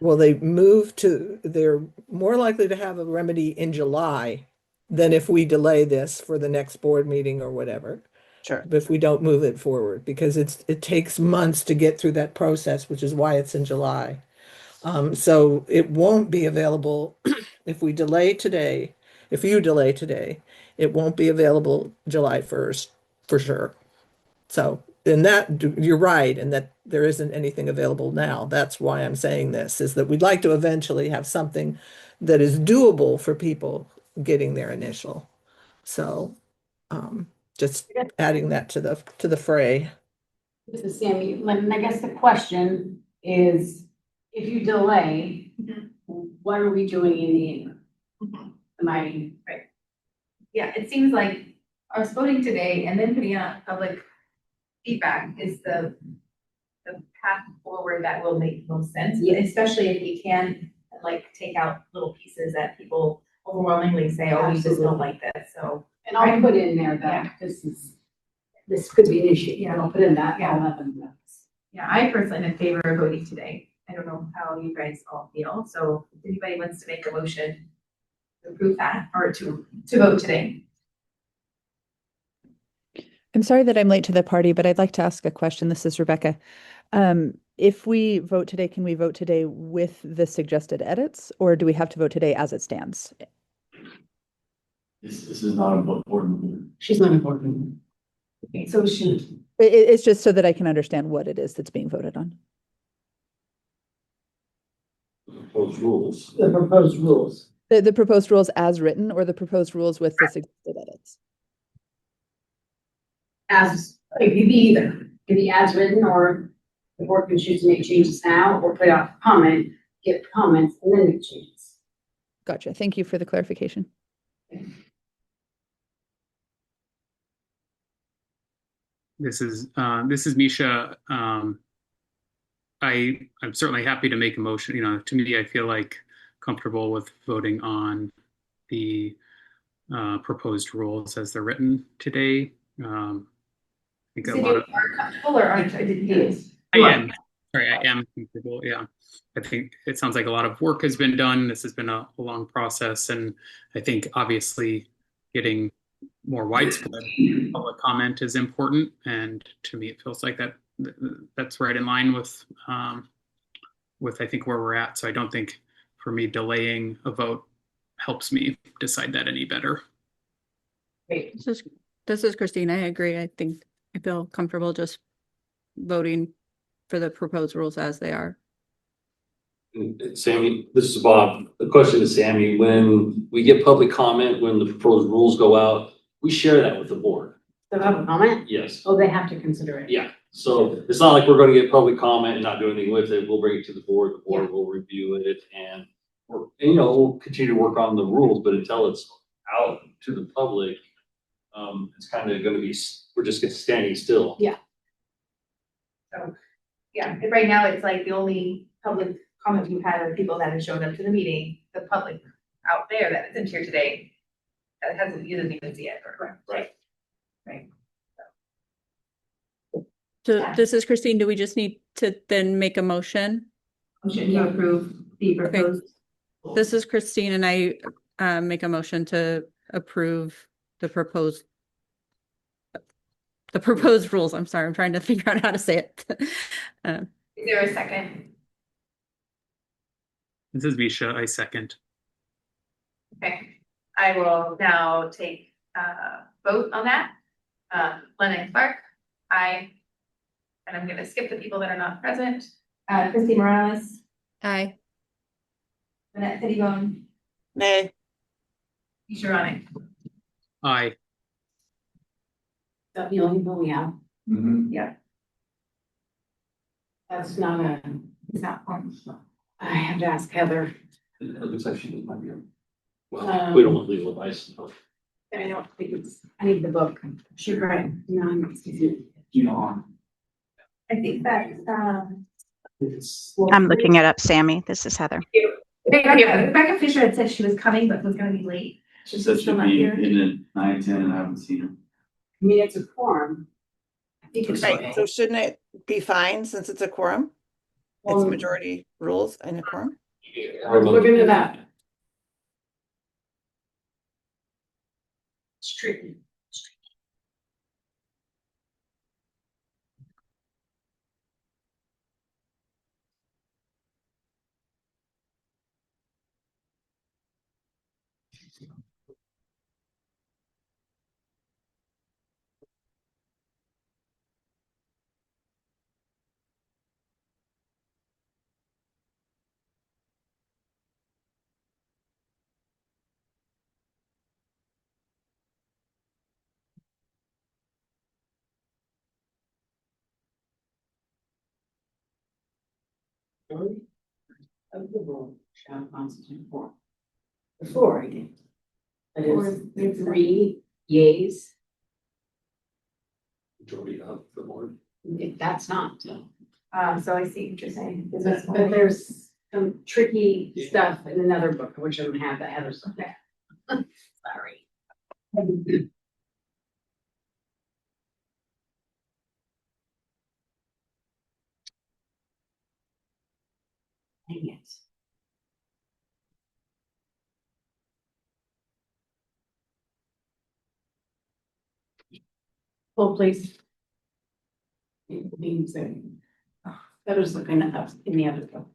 Well, they're more likely to have a remedy in July than if we delay this for the next board meeting or whatever. Sure. If we don't move it forward, because it takes months to get through that process, which is why it's in July. So it won't be available if we delay today. If you delay today, it won't be available July 1st for sure. So in that, you're right, and that there isn't anything available now. That's why I'm saying this, is that we'd like to eventually have something that is doable for people getting their initial. So just adding that to the fray. This is Sammy. Lynn, I guess the question is, if you delay, what are we doing in the interim? Am I, Right. Yeah, it seems like us voting today and then putting out public feedback is the path forward that will make most sense, especially if we can like take out little pieces that people overwhelmingly say, oh, we just don't like this, so. and I'll put in there that this could be an issue. Yeah. I'll put in that. Yeah. Yeah, I personally am in favor of voting today. I don't know how you guys all feel, so if anybody wants to make a motion to approve that or to vote today. I'm sorry that I'm late to the party, but I'd like to ask a question. This is Rebecca. If we vote today, can we vote today with the suggested edits, or do we have to vote today as it stands? This is not a board meeting. She's not important. Okay, so should, It's just so that I can understand what it is that's being voted on. Proposed rules. The proposed rules. The proposed rules as written, or the proposed rules with the suggested edits? As, it could be either. It could be as written, or the board can choose to make changes now, or put out comment, get comments, and then make changes. Gotcha. Thank you for the clarification. This is Misha. I'm certainly happy to make a motion. You know, to me, I feel like comfortable with voting on the proposed rules as they're written today. I think a lot of. are comfortable or aren't, I didn't hear this. I am. Sorry, I am comfortable. Yeah, I think it sounds like a lot of work has been done. This has been a long process, and I think obviously getting more widespread public comment is important. And to me, it feels like that's right in line with I think where we're at. So I don't think for me delaying a vote helps me decide that any better. Great. This is Christine. I agree. I think I feel comfortable just voting for the proposed rules as they are. And Sammy, this is Bob. The question is, Sammy, when we get public comment, when the proposed rules go out, we share that with the board. The public comment? Yes. Oh, they have to consider it. Yeah. So it's not like we're going to get public comment and not do anything with it. We'll bring it to the board. The board will review it, and we'll continue to work on the rules. But until it's out to the public, it's kind of going to be, we're just standing still. Yeah. So, yeah, right now it's like the only public comment we've had are people that have shown up to the meeting, the public out there that isn't here today, that hasn't, you didn't even see it. Correct. Right. So Yeah. this is Christine. Do we just need to then make a motion? Motion to approve the proposed. This is Christine, and I make a motion to approve the proposed rules. I'm sorry, I'm trying to figure out how to say it. Is there a second? This is Misha. I second. Okay, I will now take vote on that. Lennon Clark, aye. And I'm gonna skip the people that are not present. Christy Morales, Aye. Annette Pettibone, Nay. Misha Ronick. Aye. That the only one we have. Mm-hmm. Yeah, That's not a, it's not formal. I have to ask Heather. It looks like she might be. Well, we don't want legal advice. I don't think it's, I need the book. She read, no, excuse me. You know, I think that, I'm looking it up, Sammy. This is Heather. Rebecca Fisher had said she was coming, but was gonna be late. she said she'll be in at 9:10 and I haven't seen her. I mean, it's a quorum. I think it's Right. So shouldn't it be fine since it's a quorum? It's majority rules and a quorum. Look into that. It's tricky. Of the rule shall constitute quorum. Before I did. But it's 3 yays. Majority of the board. If that's not, So I see what you're saying. but there's some tricky stuff in another book, which I don't have that Heather's looked at. Sorry. Dang it. Hold please. It means that, Heather's looking up in the other book.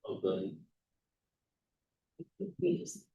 Of the. Please.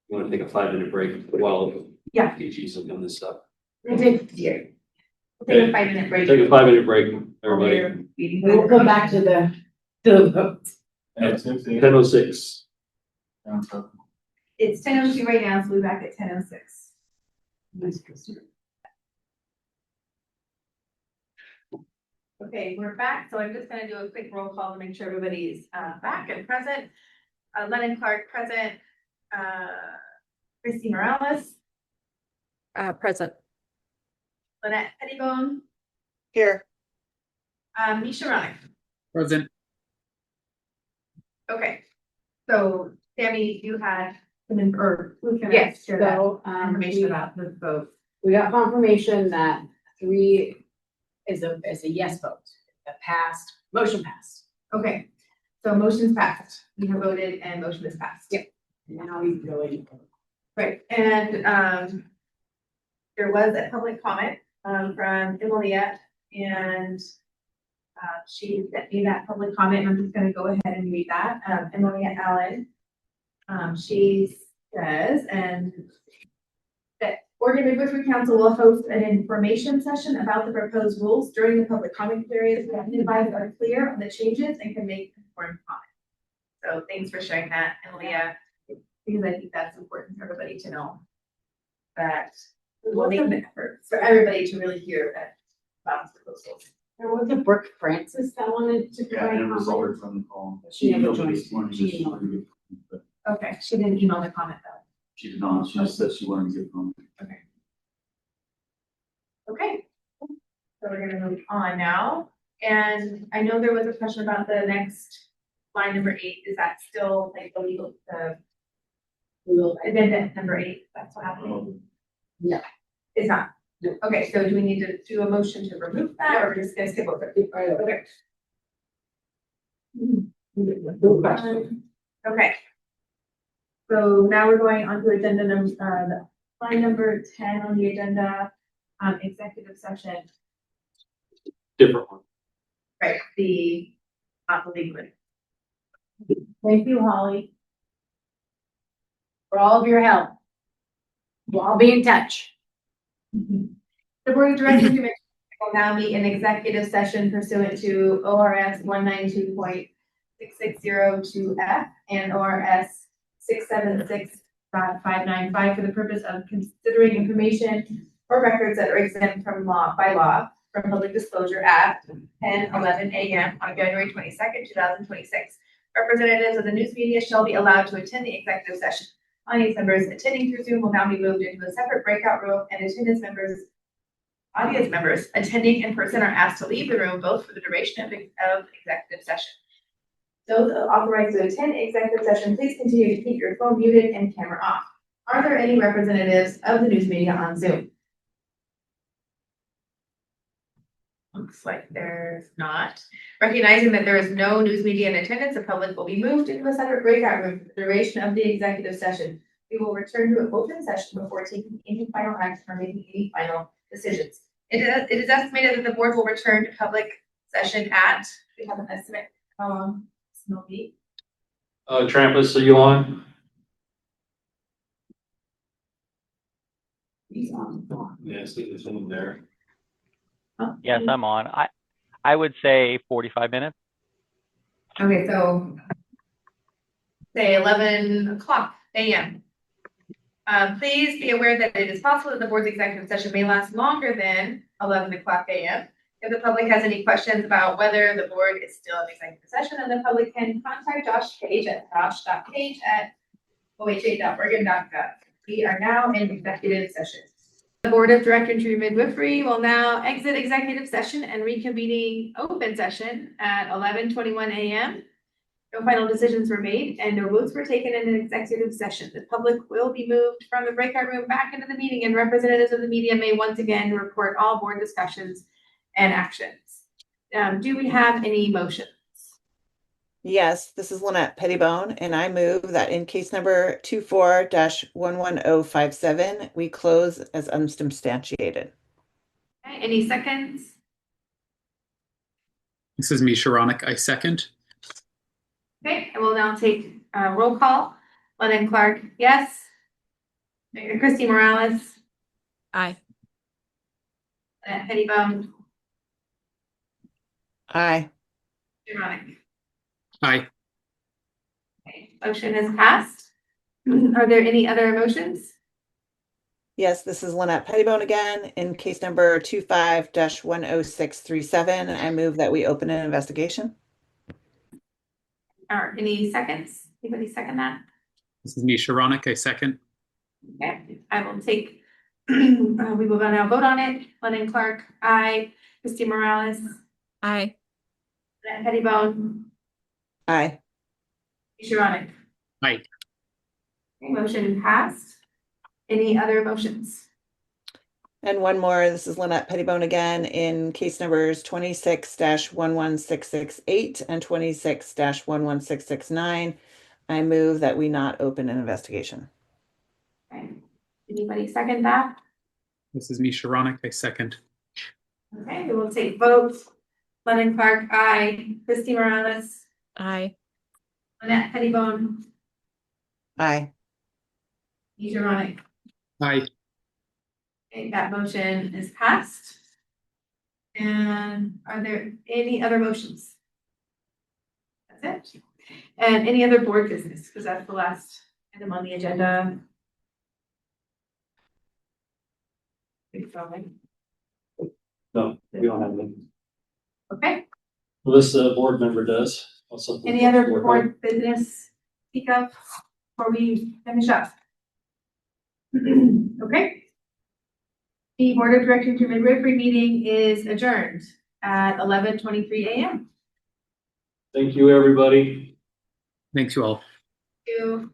You want to take a 5-minute break while Yeah. PG's looking this stuff? I did here. We'll take a 5-minute break. Take a 5-minute break, everybody. We'll come back to the vote. At 10:06. 10:06. It's 10:02 right now, so we'll be back at 10:06. Okay, we're back, so I'm just gonna do a quick roll call to make sure everybody's back and present. Lennon Clark present, Christy Morales, Present. Lynette Pettibone, Here. Misha Ronick. Present. Okay, so Sammy, you had some, or who's gonna Yes, share that so, information about the vote? we got confirmation that 3 is a yes vote. That passed, motion passed. Okay, so motion's passed. We have voted and motion is passed. Yep. Now we go in. Right, and there was a public comment from Emilia, and she sent me that public comment, and I'm just gonna go ahead and read that. Emilia Allen. She says, and that Oregon Midwifery Council will host an information session about the proposed rules during the public comment period. Advised are clear on the changes and can make informed comment. So thanks for sharing that, Emilia, because I think that's important for everybody to know. That we'll make an effort for everybody to really hear that about the proposals. There was a Brooke Francis that wanted to Yeah, provide it was over comment. from the call. She never emailed me joined. this morning, She she emailed. wanted to get- but Okay, she didn't email the comment though. She did not, she just said she wanted to get from. Okay. So we're gonna move on now. And I know there was a question about the next line number 8. Is that still like the legal, the addenda number 8? That's what happened. No. It's not. No. Okay, so do we need to do a motion to remove that or just gonna skip over it? Okay. Good question. Okay. So now we're going on to agenda number, line number 10 on the agenda, executive session, Different one. right, the, not the legal. Thank you, Holly. For all of your help. We'll all be in touch. The Board of Directors will now meet in executive session pursuant to ORS 192.6602F and ORS 676.595 for the purpose of considering information or records that are exempt from law from public disclosure at 10:11 a.m. on January 22nd, 2026. Representatives of the news media shall be allowed to attend the executive session. Audience members attending through Zoom will now be moved into a separate breakout room, and audience members attending in person are asked to leave the room both for the duration of executive session. Those authorized to attend executive session, please continue to keep your phone muted and camera off. Are there any representatives of the news media on Zoom? Looks like there's not. Recognizing that there is no news media in attendance, the public will be moved into a separate breakout room for the duration of the executive session. We will return to an open session before taking any final action or making any final decisions. It is estimated that the board will return to public session at, we have an estimate, how long this will be? Trampus, are you on? He's on. Yeah, I see the thing there. Yes, I'm on. I would say 45 minutes. Okay, so say 11 o'clock a.m. Please be aware that it is possible that the board's executive session may last longer than 11 o'clock a.m. If the public has any questions about whether the board is still in executive session, then the public can contact Josh Page at josh.page@oha.oregon.gov. We are now in executive session. The Board of Directors midwifery will now exit executive session and reconvening open session at 11:21 a.m. No final decisions were made and no votes were taken in an executive session. The public will be moved from the breakout room back into the meeting, and representatives of the media may once again report all board discussions and actions. Do we have any motions? Yes, this is Lynette Pettibone, and I move that in case number 24-11057, we close as unsubstantiated. Okay, any seconds? This is me, Sharonik. I second. Okay, I will now take roll call. Lennon Clark, yes. Christy Morales, Aye. Pettibone, Aye. Geronic. Aye. Okay, motion has passed. Are there any other motions? Yes, this is Lynette Pettibone again. In case number 25-10637, I move that we open an investigation. Or any seconds? Anybody second that? This is me, Sharonik. I second. Okay, I will take, we will now vote on it. Lennon Clark, aye. Christy Morales, Aye. Pettibone, Aye. Geronic. Aye. Okay, motion passed. Any other motions? And one more, this is Lynette Pettibone again, in case numbers 26-11668 and 26-11669. I move that we not open an investigation. Okay, anybody second that? This is me, Sharonik. I second. Okay, we will take votes. Lennon Clark, aye. Christy Morales, Aye. Lynette Pettibone, Aye. Geronic. Aye. Okay, that motion is passed. And are there any other motions? That's it. And any other board business, because that's the last item on the agenda. No, we don't have any. Okay, Well, this board member does. any other board business speak of before we finish up? Okay. The Board of Directors midwifery meeting is adjourned at 11:23 a.m. Thank you, everybody. Thanks you all. Thank you.